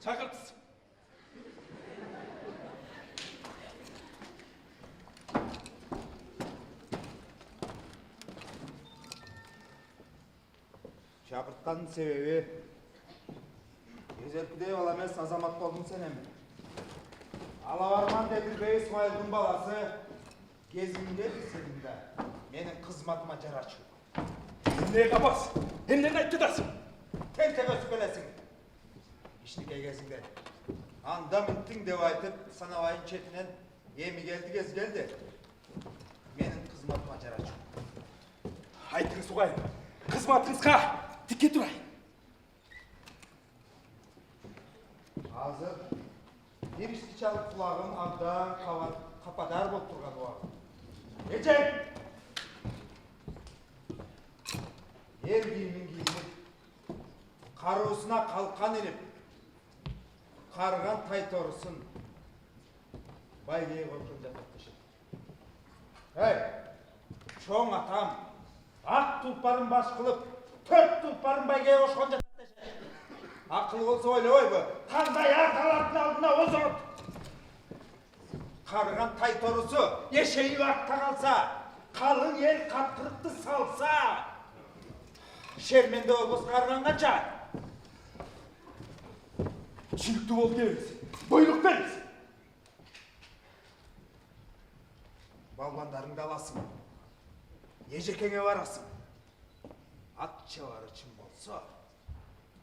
[SPEAKER 8] Çakırtız.
[SPEAKER 11] Шақыртқанның себебі, ежелкідей бала емес азамат болдың сен әмі. Алаварман Деділбей Исмайылдың баласы кезімде десеңді менің қызматыма жарашы.
[SPEAKER 8] Ne kapaz? Hem ne aytıdasın?
[SPEAKER 11] Тен-тен өсіп келесің. Ішінікей кезіңден. Анда мүттің деп айтып, санавайын четінен емі келді кез келді. Менің қызматыма жарашы.
[SPEAKER 8] Айтыңыз ұғайын. Қызматыңызға тіке тұрайын.
[SPEAKER 11] Азыр bir ішкі чалық құлағым абдан қападар болып тұрған уақыт. Ечен! Ер киімін киініп, қаруысына қалқан іліп, қарған тайторысын байгей қорқын деп атты. Әй, чоң атам, ақ тұлпарын баш қылып, 4 тұлпарын байгей қошқан деп атты. Ақыл болса ойлы ойбы, қандай арталардың алдына озып. Қарған тайторысы ешейі артта қалса, қалың ел қаттырықты салса, шерменде олбыз қарған қанша?
[SPEAKER 8] Çürüktü ol deriz. Buyruk deriz.
[SPEAKER 11] Балбандарыңды аласың, ежекеңе барасың. Ат чавар үшін болса,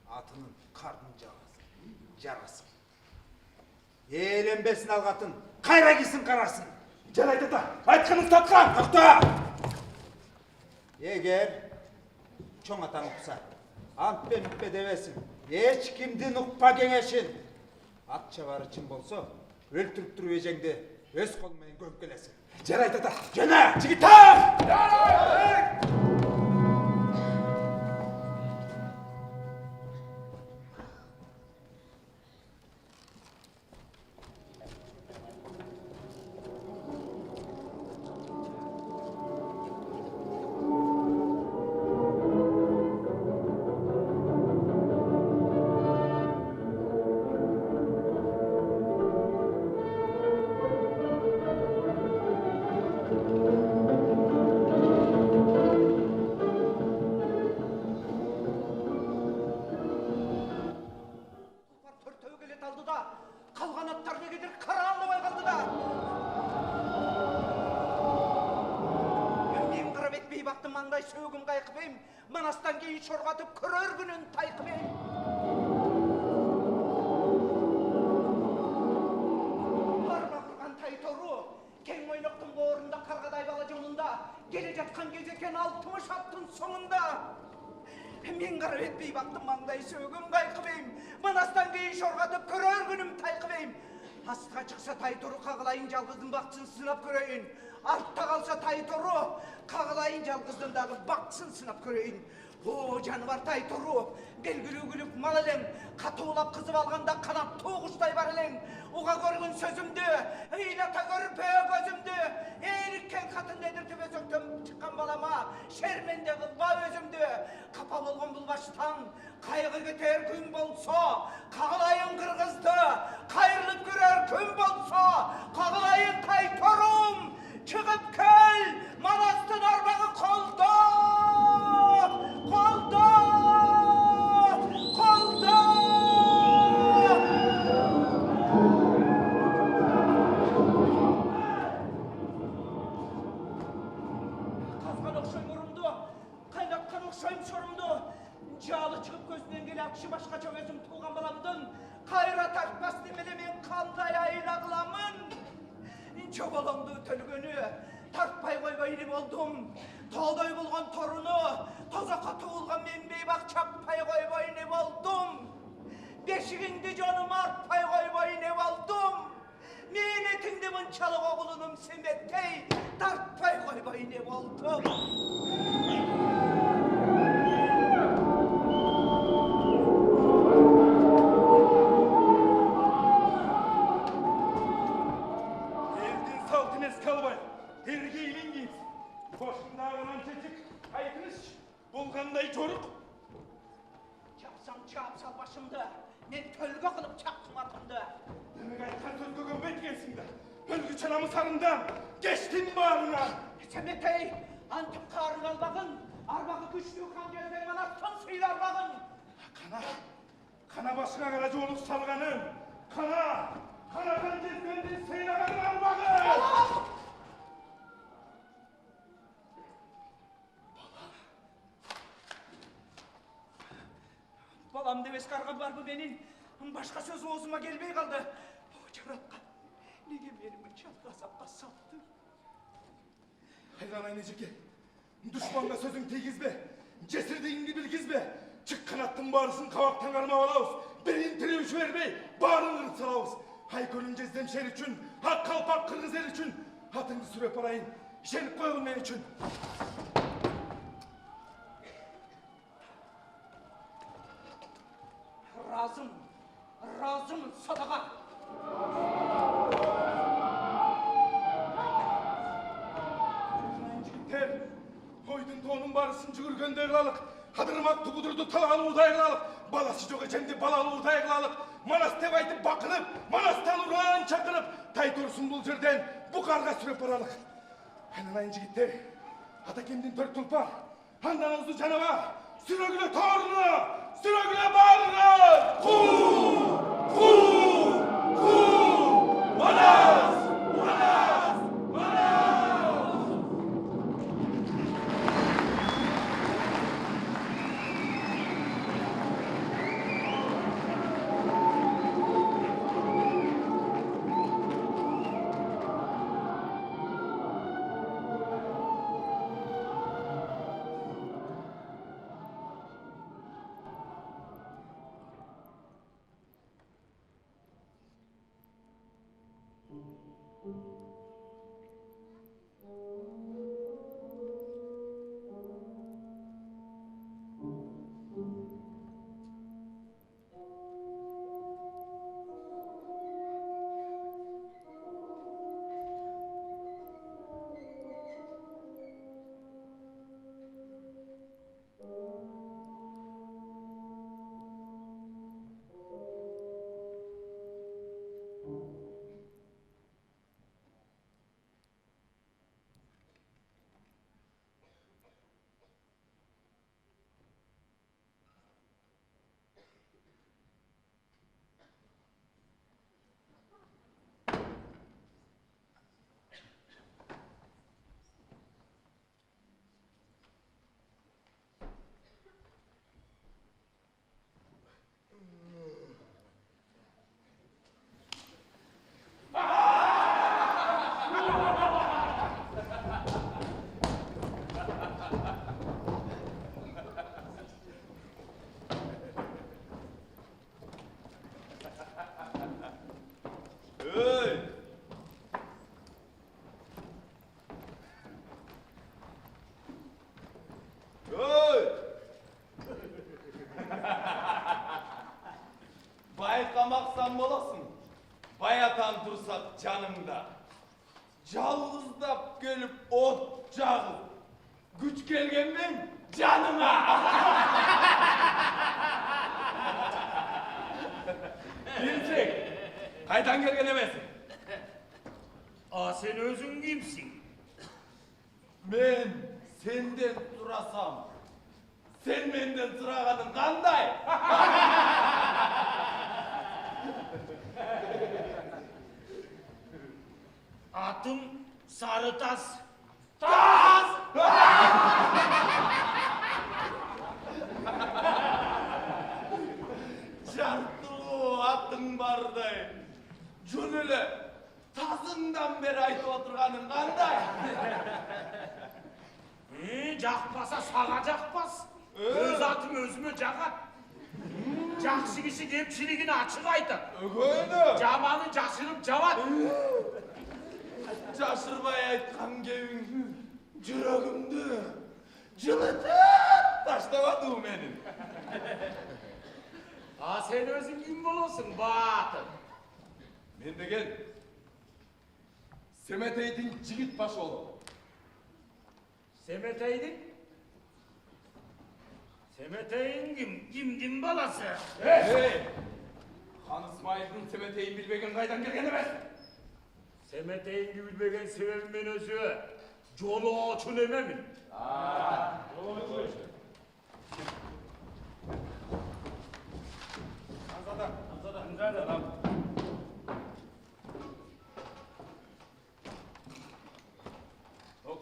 [SPEAKER 11] атының қардың жарасың. Еленбесін алғатын, қайра кисін қарасын.
[SPEAKER 8] Жарайды да, айтқанын татқан.
[SPEAKER 11] Тоқта! Егер чоң атаң ұқса, ант пен үппе девесін, еш кімдің ұқпа кеңешін. Ат чавар үшін болса, өлтіріп тұру ежеңді өз қолымен көміп келесің.
[SPEAKER 8] Жарайды да.
[SPEAKER 11] Жена!
[SPEAKER 8] Жігіттар!
[SPEAKER 4] Қалған аттар не кедір қара алмай қалды да. Мен қырып етпей бақтым маңдай сөгім қайқыбейм, манастан кейін шорғатып көрер күнін тайқыбейм. Бар бақырған тайтору, кең ойнақтың орында қарғадай бала жолында, келе жатқан кез екен 60 аттың соңында. Мен қарап етпей бақтым маңдай сөгім қайқыбейм, манастан кейін шорғатып көрер күнім тайқыбейм. Астқа шықса тайтору қағылайын жалғыздың бақытсын сынап көрейін. Артта қалса тайтору қағылайын жалғыздың бақытсын сынап көрейін. О, жаны бар тайтору, белгілі-гілік мал әлең, қатулап қызып алғанда қанат тоғыштай бар әлең. Оға көрген сөзімді, ейлата көріп көзімді, еріккен қатын недір төбе сөктім шыққан балама, шерменде қылба өзімді. Қапа болған бұл баштан, қайғы кетер күн болса, қағылайын қырғызды, қайырлып көрер күн болса, қағылайын тайторум, шығып кел, манастың арбағы қолда! Қолда! Қолда! Қазған оқшай мұрымды, Okşayım sorumdu. Calı çıkıp gözünden gelen kişi başkaça özüm tuğan balamdın. Kayra taşmaz demeli men kanday ayla kılamın. Çobalandı tölgünü. Tartpay koybayını oldum. Tağday bulgan torunu. Toza katı bulgan menbey bak çappay koybayını oldum. Beşiğinde canım artpay koybayını oldum. Meyletinde mınçalık oğlunum semettey. Tartpay koybayını oldum.
[SPEAKER 5] Evdin saltın eskalbay. Dergeylin git. Başında ağalan tetik. Aykınış. Bulganday çoruk.
[SPEAKER 4] Çapsam başımda. Ne tölge kılıp çaktım atımda.
[SPEAKER 5] Demek aytkan sözgü gömbet gelsin de. Hölgü çanamı sarından. Geçtin bağrına.
[SPEAKER 4] Semetey, antim karın albağın. Arbağı güçlü kan gözden bana son suylar bağın.
[SPEAKER 5] Kana başına garacı olup salganın. Kanadan cezbendin seylaganın albağı.
[SPEAKER 4] Balam deves kargı var bu benim. Başka söz oğzuma gelmey kaldı. O çarapka. Nege benimi çalgasapka sattı.
[SPEAKER 5] Hayran aynecike. Düşmanla sözün tegizbe. Cesirdiğini bilgizbe. Çık kanattın bağrısın kavaktan karma valaus. Beyin tiri vermey. Bağrın kırıp salaus. Hay gönlün cezdem şer için. Hak kalpak kırgız el için. Hatını süre parayın. Şerik koyun men için.
[SPEAKER 4] Razım sadaka.
[SPEAKER 5] Ter, hoydun toğunun barısın cügürgön dağlalık. Hadırmak tugudurdu talalı udayılalık. Balası çok ecemdi balalı udayılalık. Manas tevaydı bakılıp, manastan uğran çakılıp. Tay dursun bul жерден, bu karga sürüp paralık. Hananayın jigitler, Atakemdin tört tulpar. Handan ozu canava, sürögüle torunu, sürögüle bağrını. Manas!
[SPEAKER 6] Baykamaksan bolasın. Bayatan dursak canımda. Жалғыздап келіп от жағып. Güç gelgenmen canıma. Kimsin? Kaydan gelgen emesin?
[SPEAKER 8] Sen özün kimsin?
[SPEAKER 6] Men senden durasam. Sen menden sırağanın kanday?
[SPEAKER 8] Atım Sarıtas.
[SPEAKER 6] Tas!
[SPEAKER 8] Жақпаса саға жақпас. Өз атым өзіме жағат. Жақсы кіші кемшілігін ашық айтады. Жаманын жашырып жабат.
[SPEAKER 6] Жашырбай айтқан кебің жүрегімді жылытып таштабады менің.
[SPEAKER 8] А сен өзің кім боласың, батыр?
[SPEAKER 6] Мен деген Семетейдің жігіт башы олым.
[SPEAKER 8] Семетейдің? Семетейдің кім? Кімдің баласы?
[SPEAKER 6] Хан Исмайылдың Семетейін білбеген қайдан келген емес?
[SPEAKER 8] Семетейіңді білбеген себебім мен өзі жолу очун емемін.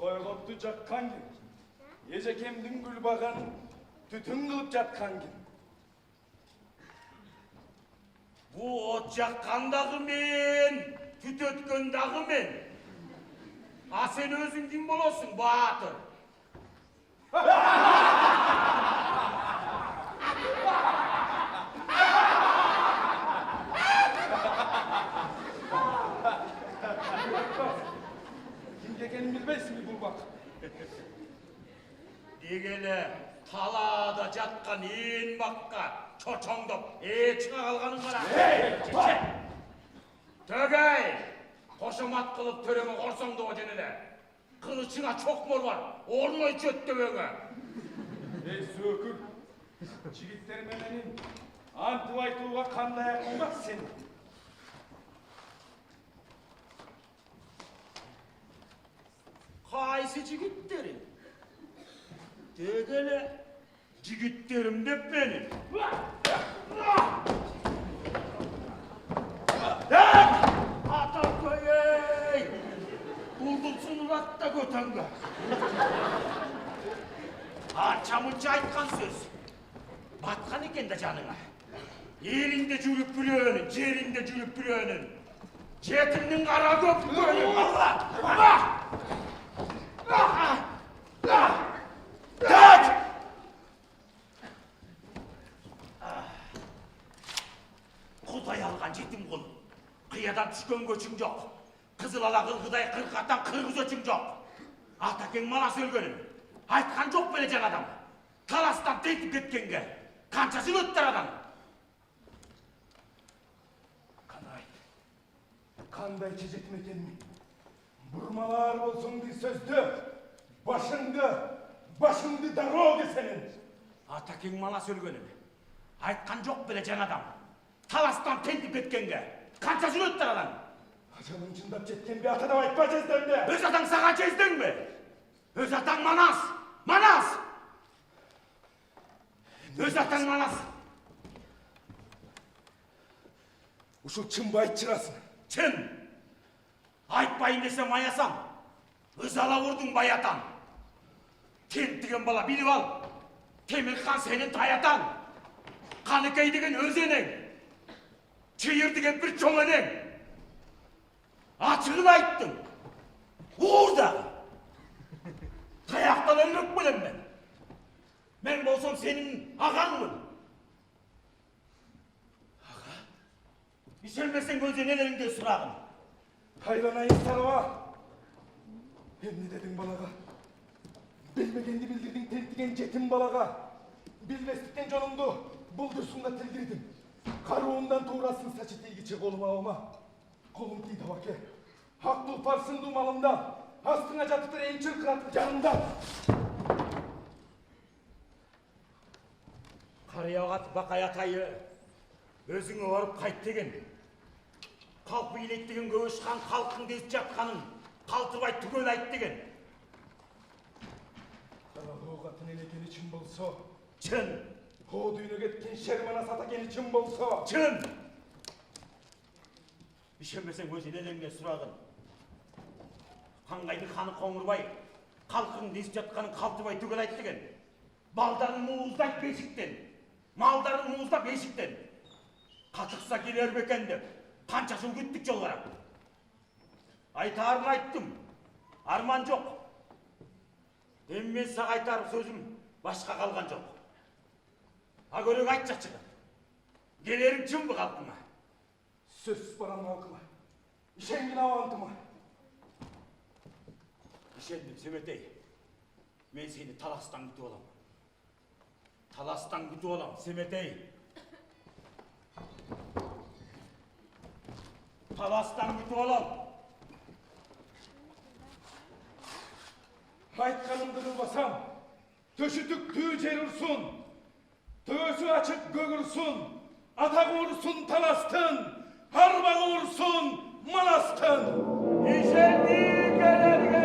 [SPEAKER 6] Қойғопты жаққан кем, ежекемдің гүл бағанын түтін қылып жатқан кем.
[SPEAKER 8] Бұ от жаққандағы мен, түт өткендағы мен. А сен өзің кім боласың, батыр?
[SPEAKER 6] Екенін білбейсің бұл бақ.
[SPEAKER 8] Дегелі талада жатқан ен баққа чочоңдап шыға қалғаның қара. Төгей! Қошамат қылып төреме қорсаңды о женеле. Қылышыңа чоқмор бар, орной чөтті өңі.
[SPEAKER 6] Ей сөкір, жігіттер менің антып айтуға қандай ақыл бар сен?
[SPEAKER 8] Қайсы жігіттерің? Дегелі жігіттерім деп менің. Ата көй! Бұлдылсын ұратта көтенгі. Анша-мұнша айтқан сөз. Батқан екен де жаныңа. Елінде жүріп білөнін, жерінде жүріп білөнін. Жетімнің қара көп көнін. Allah! Құдай алған жетім құл. Қиядан түшкен көчің жоқ. Қызыл ала қылғыдай қырқаттан қырғыз өчің жоқ. Атакең малас өлгенін. Айтқан жоқ беле жан адам. Таластан тентіп кеткенге. Қаншасын өттір адам.
[SPEAKER 6] Қандай жетім екенмін. Бұрмалар болсын дей сөзді. Башыңды дорога сенің.
[SPEAKER 8] Атакең малас өлгенін. Айтқан жоқ беле жан адам. Таластан тентіп кеткенге. Қаншасын өттір адам.
[SPEAKER 6] Ажалың жындап жеткен бе, атадап айтпа жезден бе?
[SPEAKER 8] Өз атаң саған жезден бе? Өз атаң Манас! Манас! Өз атаң Манас!
[SPEAKER 6] Ушыл чынбай айтчырасың.
[SPEAKER 8] Чын! Айтпайын десем аясам. Өз ала ұрдың баятан. Тентіген бала біліп ал. Темір қан сенің таятан. Қаныкей деген өз енең. Чиыр деген бір чоң енең. Açığını ayttım. Orada. Tayaktan ölmek bilem ben. Ben bolsam senin ağanmın. Ağa? İşelmesen gözü nelerinde sırağın.
[SPEAKER 6] Haylanayın sarıva. Hem ne dedin balaga? Bilmegendi bildirdin teltigen jetim balaga. Bilmeslikten canımdı. Buldursun da tildirdim. Karuğundan tuğrasın saçı tilgiçe koluma oma. Kolum tiydi vake. Hak tulparsın dumalımdan. Hastına jatıptır en çırkıratlı canımdan.
[SPEAKER 8] Karıyagat bakay atayı. Özüңe varıp kayt degen. Kalp ilet degen көшқан халқың десіп жатқанын қалтырбай түгел айт деген.
[SPEAKER 6] Қаралуға тінен екені чын болса.
[SPEAKER 8] Чын.
[SPEAKER 6] О дүйіне кеткен шермана сата кені чын болса.
[SPEAKER 8] Чын. Işenmesen өзі нелеңе сұрағын. Қаңғайдың қаны қоңырбай, халқың десіп жатқанын қалтырбай түгел айт деген. Балдарын муыздайт бесіктен, малдарын муыздап бесіктен. Қатықса келер бекен деп, қанша жыл күттік жолғарап. Айтарын айттым, арман жоқ.
[SPEAKER 5] Мен саған айтар сөзім башқа қалған жоқ. Агөрек айтчақшы. Келерің чын бұ қалқыма?
[SPEAKER 9] Сөз барам халқыма. Ишенген авантыма.
[SPEAKER 5] Ишендім Семетей. Мен сені таластан күтіп олам. Таластан күтіп олам, Семетей. Таластан күтіп олам.
[SPEAKER 9] Айтқанымды қылбасам, төшітік түй жер ұрсын, төсі ашық көк ұрсын, атақ ұрсын таластын, арбағы ұрсын манастын.
[SPEAKER 5] Ишенді келерге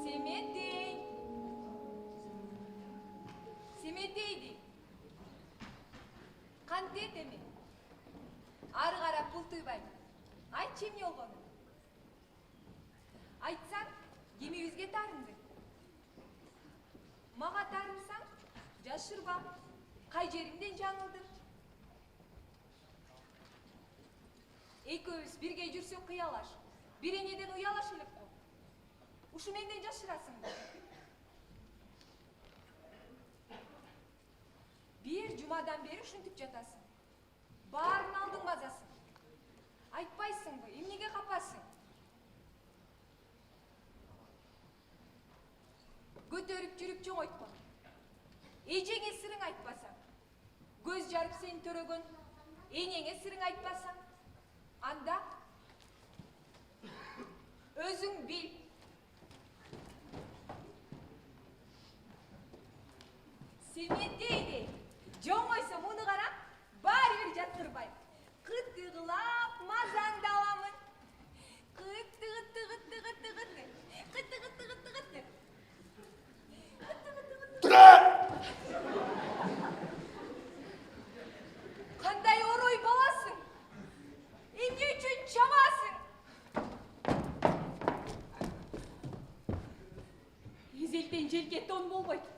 [SPEAKER 5] Семетей!
[SPEAKER 7] Семетейди. Кантет эми. Ары карап пул тыйбайм. Айтчы эмне болгонун? Айтсаң, кемибизге таарындың. Мага таарынсаң, жашырба. Кай жериңден жаңылдың. Экөөбүз бирге жүрсөк кыялаш. Бир энеден уялаш элек го. Ушу менден жашырасың. Bir cumadan beri ушинтип жатасың. Баарын алдың мазасын. Айтпайсыңбы, эмнеге капасың? Көтөрүп жүрүп чоңойткон. Эжеңе сырың айтпасаң, көз жарып сени төрөгөн, энеңе сырың айтпасаң, анда өзүң бил. Семетейди. Жоңойсо муну карап, баары бир жаттырбайм. Кытты кылап, мазаңды аламын. Кытты.
[SPEAKER 9] Тұра!
[SPEAKER 7] Кандай орой баласың? Эмне үчүн чабасың? Эзелтен желге тон болбойт.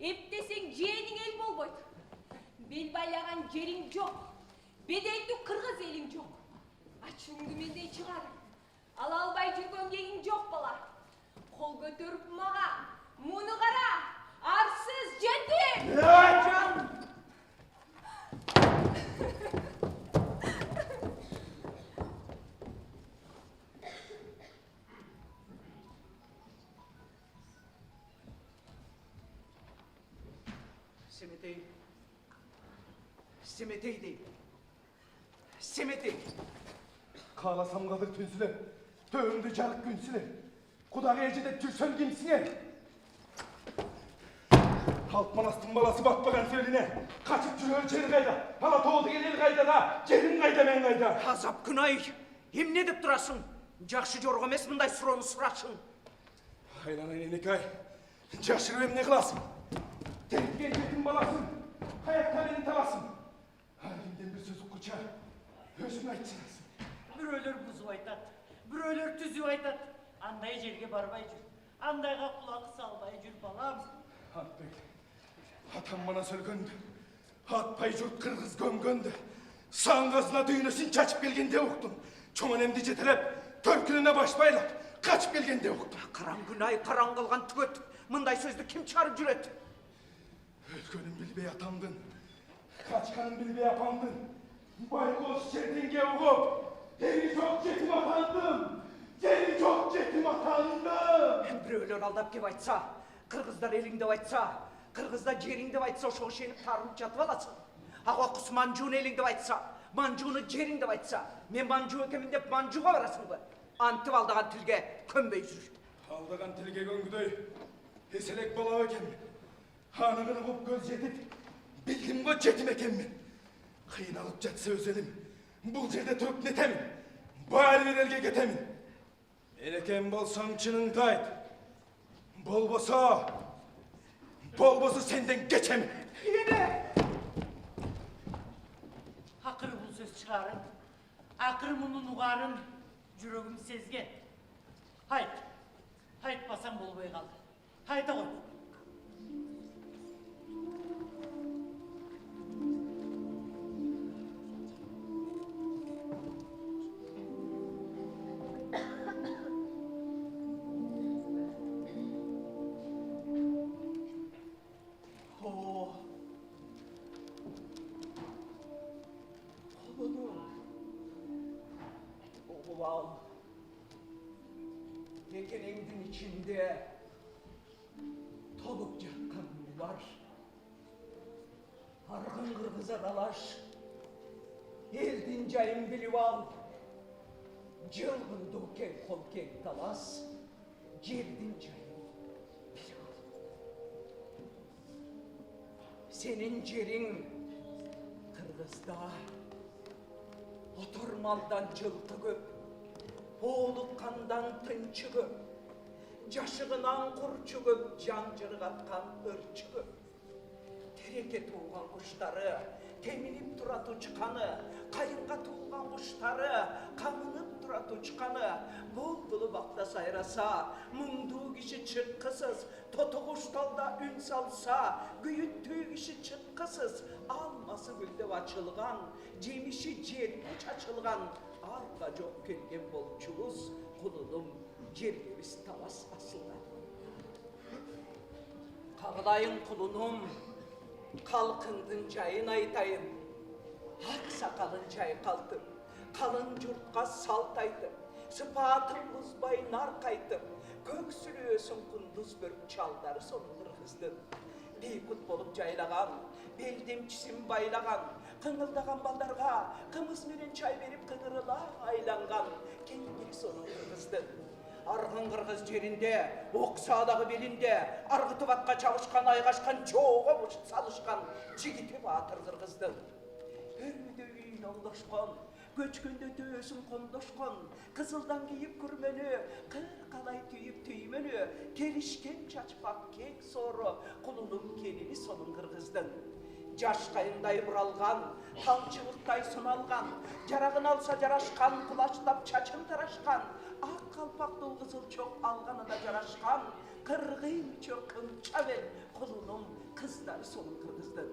[SPEAKER 7] Эптесең жээниң эл болбойт. Бел байлаган жериң жок. Беделдүү кыргыз элиң жок. Ачууңду менден чыгар. Ала албай жүргөн кегиң жок бала. Кол көтөрүп мага, муну кара. Арсыз жетим.
[SPEAKER 4] Семетей дейм. Семетей.
[SPEAKER 9] Қаласам қалыр түнсілер, төңді жарық күнсілер. Құдағы ежедеп жүрсен кемсіңе. Халк манастың баласы батпаған сөйліне. Қачып жүрер жер қайда, ала тоғды келел қайда да, жерің қайда мен қайда.
[SPEAKER 4] Азап күнай, эмне деп турасың? Жакшы жорго эмес мындай суроону сурашың.
[SPEAKER 9] Айланайын енекай, жашырып эмне қыласың? Теріккен жетім баласың, қаяқта мені таласың. Әлемден бір сөз ұққыча, өзің айтсынасың.
[SPEAKER 10] Бирөөлөр бузуп айтат, бирөөлөр түзүп айтат. Андай жерге барбай жүр, андайга кулак салбай жүр балам.
[SPEAKER 9] Атбек, атам мана сөлгөндү, атпай жұрт қырғыз көмгөндү. Саңғазына дүйнөсүн чачып келгенде уктум. Чоң энемди жетелеп, төркүнүнө баш байлап, качып келгенде уктум.
[SPEAKER 4] Караң күнай, караң кылган түгөт. Мындай сөздү ким чыгарып жүрөт?
[SPEAKER 9] Өлгөнүн билбей атамдын, Kaçkanın bilbe yapandın. Baykoz çetinge uğup. Deri çok cetim atandım. Deri çok cetim atandım.
[SPEAKER 4] Біреулер алдап кеп айтса, қырғыздар елің деп айтса, қырғыздар жерің деп айтса, ошоға шейін тарылып жатып аласың. Аға құс манжуын елің деп айтса, манжуыны жерің деп айтса, мен манжу екенмін деп манжуға барасың ба? Антып алдаған тілге көнбей жүр.
[SPEAKER 9] Алдаған тілге көңгідей, еселек бала екенмін. Анығыны құп көз жетіп, білдім ғой жетім екенмін. Қиналып жатса өзелім, бұл жерде тұрып нетемін, бар бір елге кетемін. Елекен болсаң шыныңды айт, болбоса сенден кечемін.
[SPEAKER 10] Ақыры бұл сөз шығарын, ақыры мұның ұғарын жүрегім сезген. Айтпасаң болбай қалды. Айта ғой.
[SPEAKER 4] Oğlan, yekeneğinin içinde tolup yakkan var. Argın kırgıza dalaş, eldin cayın bilip al. Cılgın duken kol kek dalas, geldin cayın bilip al. Senin cerin Kırgız'da oturmaldan жылты көп, оолуккандан тынчы көп, жашыгынан курчу көп, жан жыргаткан ырчы көп. Тереке тууган куштары, теминип турат учканы, кайынга тууган куштары, камынып турат учканы, болдулу бакта сайраса, муңдуу киши чыккысыз, тото кушталда үн салса, күйүттүү киши чыккысыз, алмасы гүлдөп ачылган, жемиши жерге чачылган, арга жок келген болчубуз, кулунум жергебиз талас асылган. Кагылайын кулунум, калкыңдын жайын айтайын, ак сакалын жайкалтып, калың журтка салт айтып, сыпатын бузбай наркайтып, көксүрөөсүн кундуз бөрк чалдары сонун кыргыздын. Бейкут болуп жайлаган, белдемчисин байлаган, кыңылдаган балдарга кымыз менен чай берип кыгырыла айланган, кеңири сонун кыргыздын. Аргын кыргыз жеринде, оксадагы белинде, аргытып атка чабышкан, айгашкан, жоого мушт салышкан, жигити баатыр кыргыздын. Өрүдө үйүн оңдошкон, көчкөндө төбөсүн кондошкон, кызылдан кийип күрмөнү, кыркалай түйүп түймөнү, келишкен чачпак кек соору, кулунун келини сонун кыргыздын. Жаш кайындай буралган, талчыбыктай суналган, жарагын алса жарашкан, кулачтап чачын тарашкан, ак калпактуу кызыл чок алганына жарашкан, кыргый чок ынча бел, кулунун кыздары сонун кыргыздын.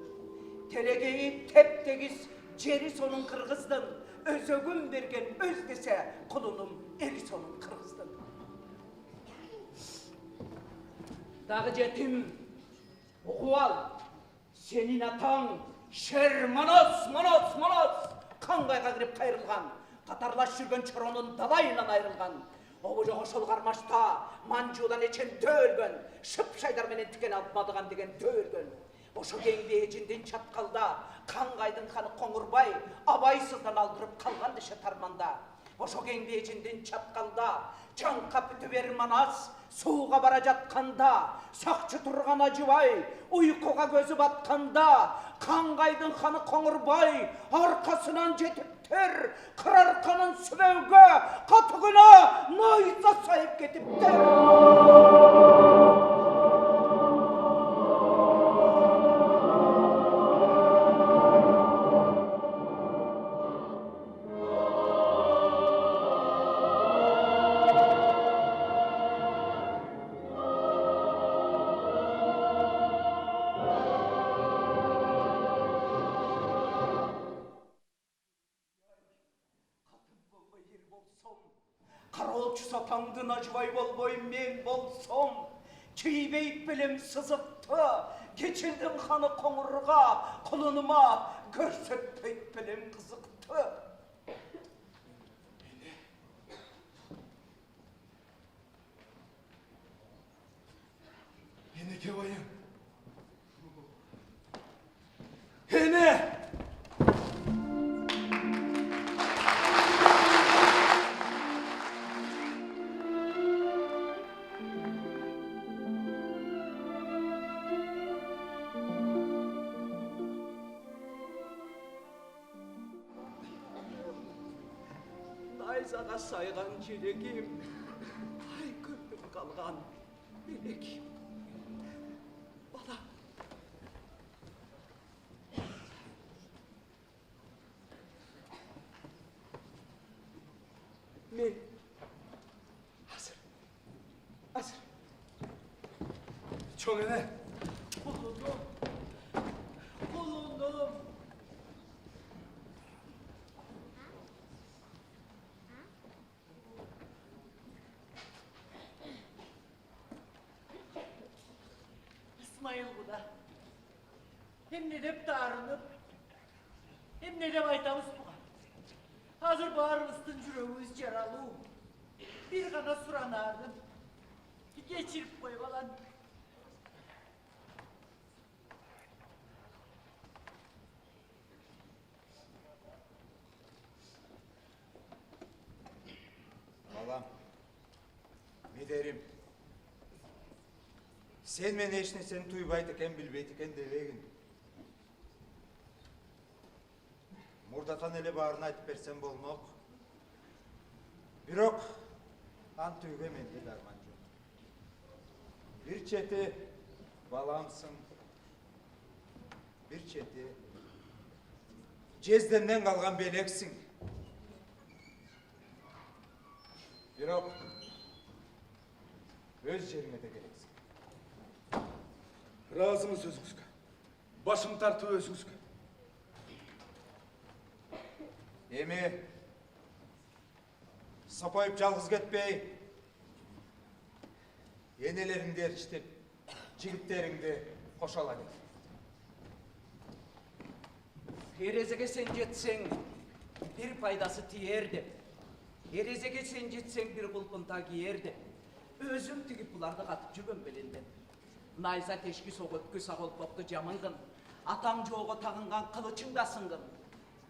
[SPEAKER 4] Терегейи теп-тегиз, жери сонун кыргыздын, өзөгүн берген өз десе, кулунум эли сонун кыргыздын. Дагы жетим, угуп ал, сенин атаң шер Манас, каңгайга кирип кайрылган, катарлаш жүргөн чоронун далайынан айрылган, обожого ошол кармашта манжуудан эчен төөлгөн, шып-шайдар менен тикен алпадыган деген төөлгөн. Ошо кеңди эжиндин чаткалда, каңгайдын ханы Коңурбай абайсыздан алдырып калган деше тарманда. Ошо кеңди эжиндин чаткалда, чаңка бүтүбер Манас сууга бара жатканда, сакчы турган Ажыбай уйкуга көзү батканда, каңгайдын ханы Коңурбай аркасынан жетиптер, кырарканын сүбөөгө, катыгына найза сайып кетиптер. Кароолчу сатаңдын Ажыбай болбой мен болсом, чийбейт белем сызыкты, Geçildim kanı konurga, kulunuma görsetpeyt bilen kızıktı.
[SPEAKER 6] Hene kebayım. Hene!
[SPEAKER 4] Найзаға сайған желегім, ай көптің қалған белегім. Бала. Мен hazır.
[SPEAKER 6] Çoğ hene.
[SPEAKER 10] Kulunum. İsmail bu da. Hem ne de darınıp, hem ne de baytamız bu. Hazır bağrımızın yüreğimiz yaralı. Bir kana suranardım. Geçirip koymalan.
[SPEAKER 11] Balam, ne derim? Sen men eşine seni tuybayt eken, bilbeyt eken devegin. Murdatan ele bağrına aytıp bersen bolmok. Birok, an tüyge mende darman yok. Bir çeti balamsın, bir çeti cezdenden kalgan beleksin. Birok, öz yerine de gereksin.
[SPEAKER 6] Razımı sözünüzge. Başım tartı özünüzge.
[SPEAKER 11] Emi, sapayıp жалғыз кетпей, енелеріңді еріштеп, жігіттеріңді қошала кет.
[SPEAKER 4] Erezege sen jetsen bir faydası tiyerdi. Erezege sen jetsen bir kulpunta giyerdi. Özüm tigip bularda katıp жүргөн belinde. Найза тешки соғып көс ағыл попты жамыңғын. Атаң жоғы тағынған қылычың да сыңғын.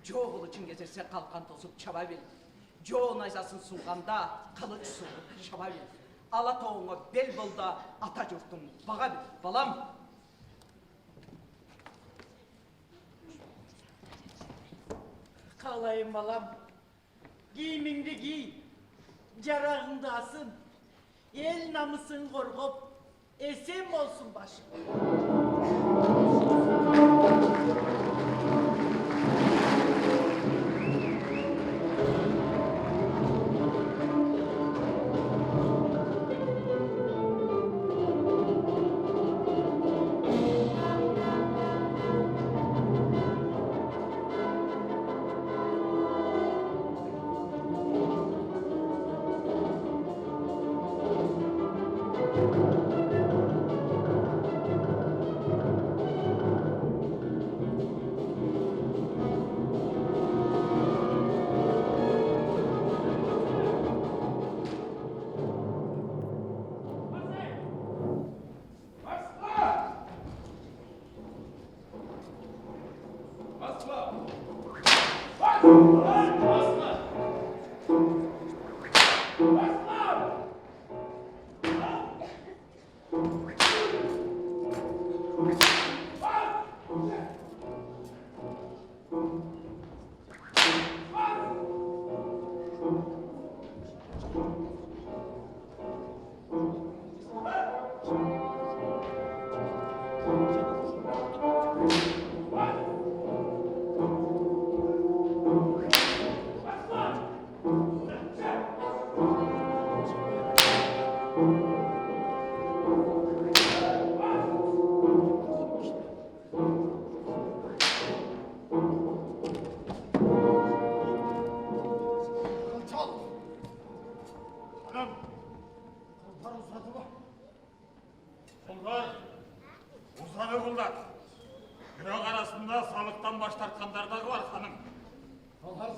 [SPEAKER 4] Jo kılıçın gezerse kalkan tozup çaba bil. Jo найзасын суғанда kılıç суғып шаба bil. Алатауыңа бел болда ата жұртың баға bil. Балам.
[SPEAKER 10] Kalayım balam. Giyimingdi giy. Jarağыңды asın. El namısın korkup. Esen olsun başım.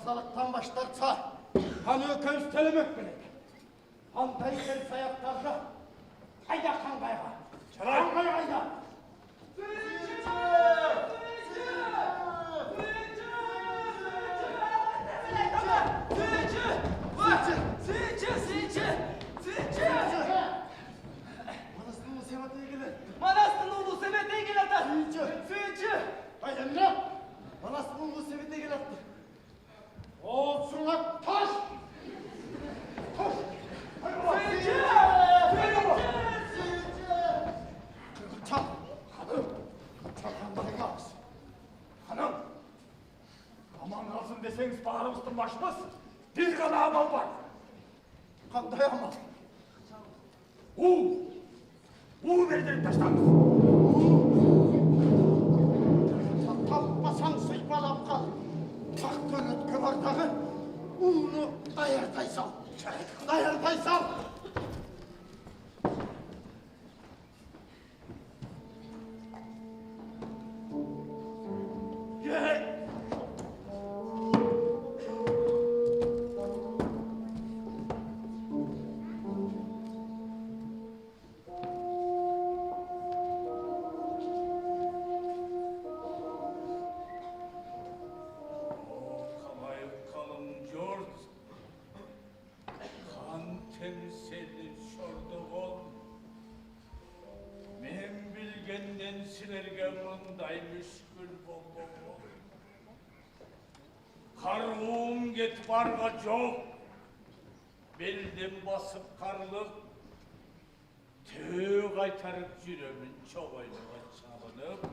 [SPEAKER 9] Басталықтан баштарса, қан өкөз төлемек керек. Қандай сен саяқтарды, қайда қанғайға? Қанғай қайда?
[SPEAKER 11] Manastın oğlu Semet'e gel atar. Sığınçı.
[SPEAKER 9] Hayır Emre, Manastın oğlu Semet'e gel attı. Olsunlar taş! Taş!
[SPEAKER 11] Sığınçı.
[SPEAKER 9] Çal! Hanım! Çal kanmayı
[SPEAKER 5] Hanım, aman kalsın deseniz bağrımızdan başmaz. Bir kana amal var.
[SPEAKER 9] Kanday ama.
[SPEAKER 5] Verdirip taşlarız.
[SPEAKER 9] Tapmasan sıçmalap kal. Taktın ötkü bardağı. Uğunu dayarday sal. Dayarday sal.
[SPEAKER 5] Karğum get barga çok, beldim basıp karlık, tüy kaytarıp yüreğimin çok oynağa çalınıp,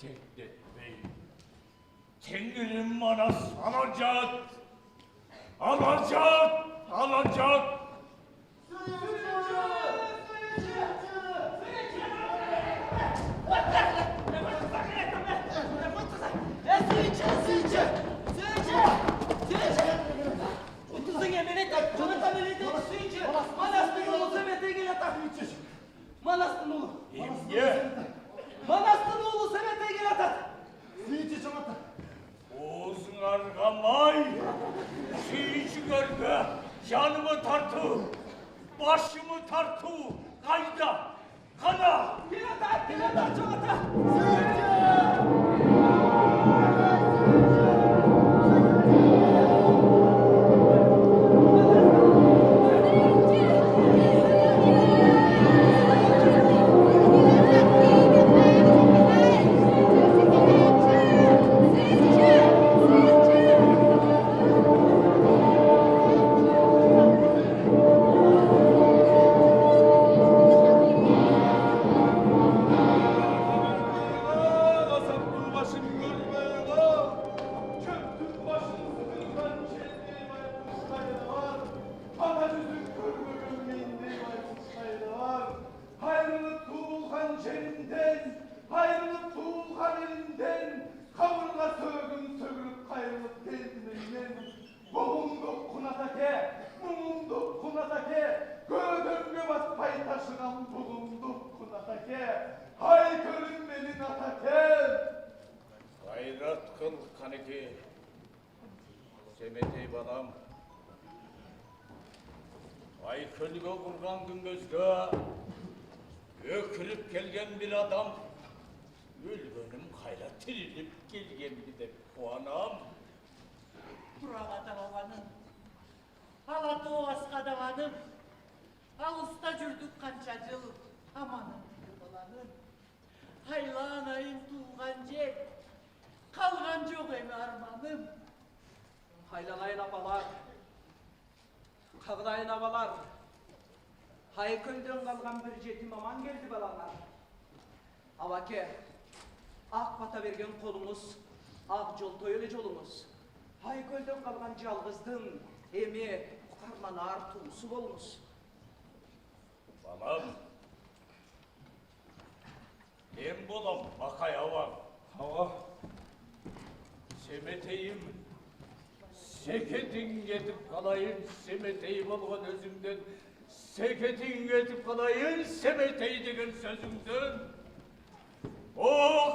[SPEAKER 5] tek etmeyin. Tengrim bana alacak, alacak, alacak.
[SPEAKER 11] Manastın oğlu.
[SPEAKER 5] İmge.
[SPEAKER 11] Manastın oğlu Semet'e gel atar.
[SPEAKER 9] Sıyıcı çamata.
[SPEAKER 5] Oğuzun argamay. Sıyıcı görme. Canımı tartı. Başımı tartı. Kayda. Kana.
[SPEAKER 11] Gel atar, çamata.
[SPEAKER 5] Gayret kıl kaneki. Semetey balam. Ay kölge kurgan güngözge. Ökürüp gelgen bir adam. Ülgönüm kayla tirilip gelgemini de kuanam.
[SPEAKER 10] Burağa davalanın. Hala doğasqa davanım. Alısta жүрдük kança jıl. Amanın kırılanın. Haylan ayın tuğan jek. Kalgan жоқ emi armanım.
[SPEAKER 11] Haylanayın abalar. Kağdayın abalar. Haykölden kalgan bir jetim aman geldi balalar. Avake, ak bata vergen kolumuz, ak jol toyöle jolumuz. Haykölden kalgan jalgızdın, emi karmanar tuğusu bolmuş.
[SPEAKER 5] Balam. Em bolam bakay avam.
[SPEAKER 8] Hava.
[SPEAKER 5] Semeteyim. Seketin getip kalayın, Semetey bolgan özümden. Seketin getip kalayın, Semetey degen sözümden. O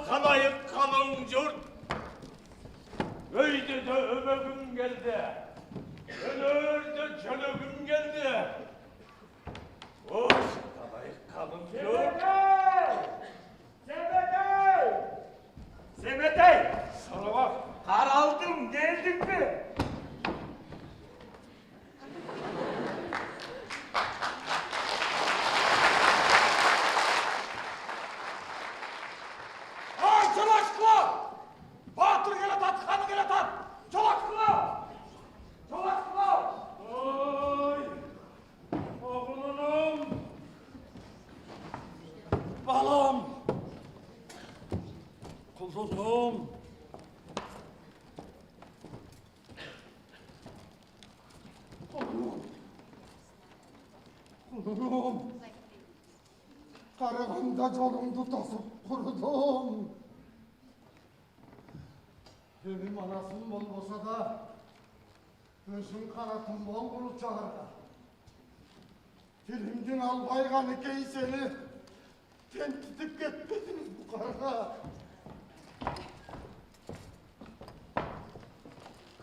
[SPEAKER 5] kalayık kalın jurt.
[SPEAKER 8] Öyde de ömegüm geldi. Önörde cönögüm geldi. Hoş kalayık kalın yok. Semetey! Sana bak, karaldım, geldin mi? Ay çolaşkıla! Batır gele tat, kanı gele tat! Çolaşkıla! Çolaşkıla! Oy! Oğlum! Balam! Kulum!
[SPEAKER 9] Kulurum. Karaganda yolumdu tasıp kurudum. Benim anasım olmasa da gözüm kanatım bol bulup çağırdı. Dilimden albayganı keyseni tentitip gitmediniz bu karga.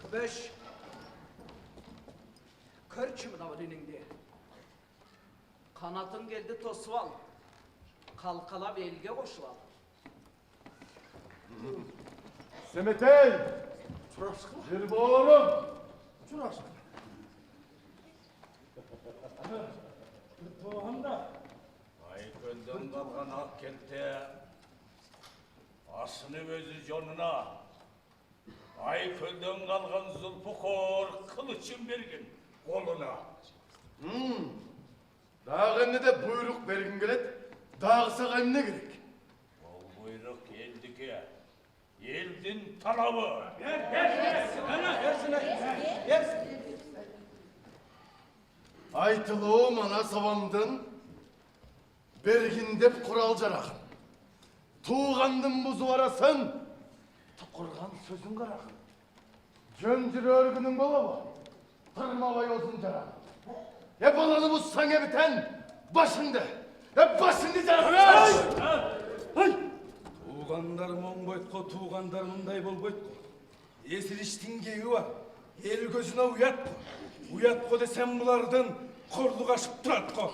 [SPEAKER 4] Kıbeş. Kır çımına önünde. Kanatın geldi tosval. Kalkala belge koşuval.
[SPEAKER 6] Semetey!
[SPEAKER 9] Çuraşkı.
[SPEAKER 6] Bir oğlum!
[SPEAKER 9] Çuraşkı.
[SPEAKER 8] Doğanda Ayköl'den kalkan Akkent'te asını özü canına Ayköl'den kalkan Zulpukor kılıçın bergin koluna.
[SPEAKER 6] Dağını da buyruk bergin gelet, dağısa ne gerek?
[SPEAKER 8] O buyruk eldiki eldin talabı.
[SPEAKER 6] Aytılığım ana savamdın, bergindep kuralcarak. Tuğandın buzu arasın, tukurgan sözün karak. Gömcür örgünün baba, tırmavay olsun carak. Hep alanı bu sana biten başında. Hep başında carak.
[SPEAKER 12] Туғандарым оңбайтқо, туғандарымдай болбайтқо. Есіліштің кегі бар, ел көзіне ұятқо. Ұятқо десем бұлардың құрдық ашып тұратқо.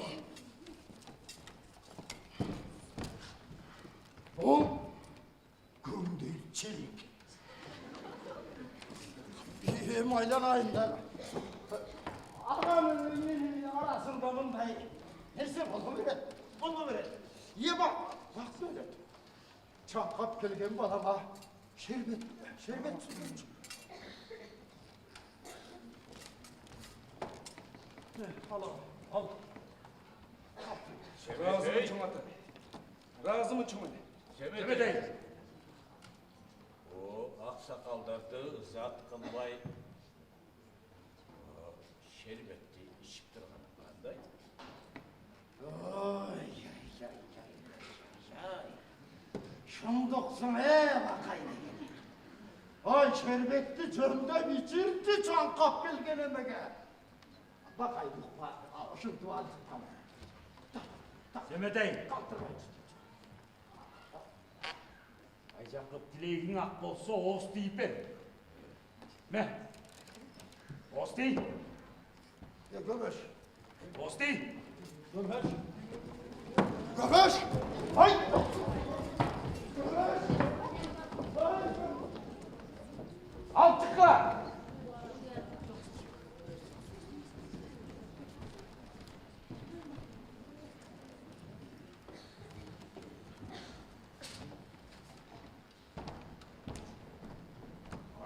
[SPEAKER 9] Бұл күндей çelik. Hem aylanayında. Ağamın arasında bunday. Neyse bunu ver. İyi bak böyle. Çakap gelgen balama şerbet tutun.
[SPEAKER 12] Al. Razımı çoğadı. Razımı çoğadı.
[SPEAKER 8] Semetey. O aksakaldardı zat kılbay şerbetli içip durgan qanday?
[SPEAKER 9] Şundoksun bakaydı. Ay şerbetli çömde biçirdi çankap gelgen emege. Bakaydık bak. Şu duvarı tamam.
[SPEAKER 8] Semetey.
[SPEAKER 5] Ayjakып тілегің ақ болса ос дейіп бер. Мә, ос дей,
[SPEAKER 9] Ya göbeş.
[SPEAKER 5] ос дей.
[SPEAKER 9] Göbeş. Göbeş. Ay.
[SPEAKER 5] Al tıkla.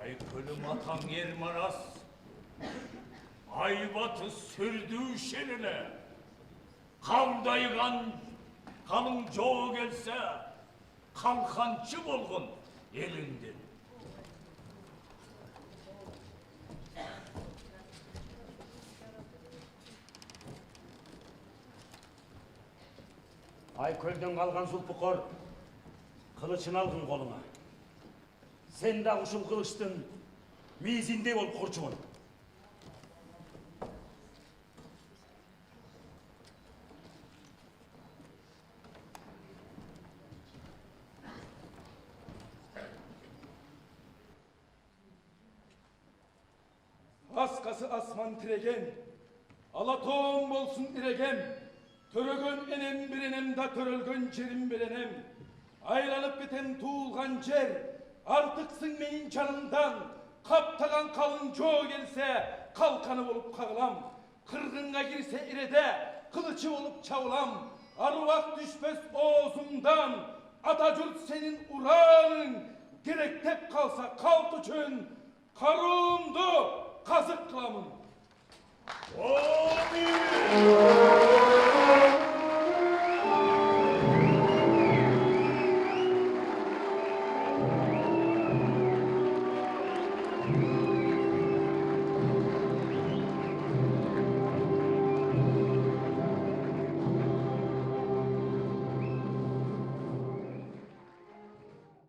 [SPEAKER 8] Aykölüm atan Ermanas Aybatı sürdüğü şerine Kaldaygan kalın çoğu gelse Kalkançı bolgun elinden.
[SPEAKER 5] Айкөлден қалған Зұлпықор қылышын алғын қолыңа. Сен де ұшыл қылыштың мейізінде болып құрчуын.
[SPEAKER 12] Baskası asman tiregen, Alatoğum bolsun iregem, Törөгөн enem bir enem da törölgön jerim bir enem. Aylanıp biten tuğulgan jer, Artıksın menin canımdan, Kaptagan kalın çoğu gelse, Kalkanı olup kağılam. Kırgınga girse irede, Kılıçı olup çavlam. Arvak düşmez oğuzumdan, Atacurt senin uranın, Gerektep kalsa kalk üçün, Karumdu kazık kılamın.
[SPEAKER 5] O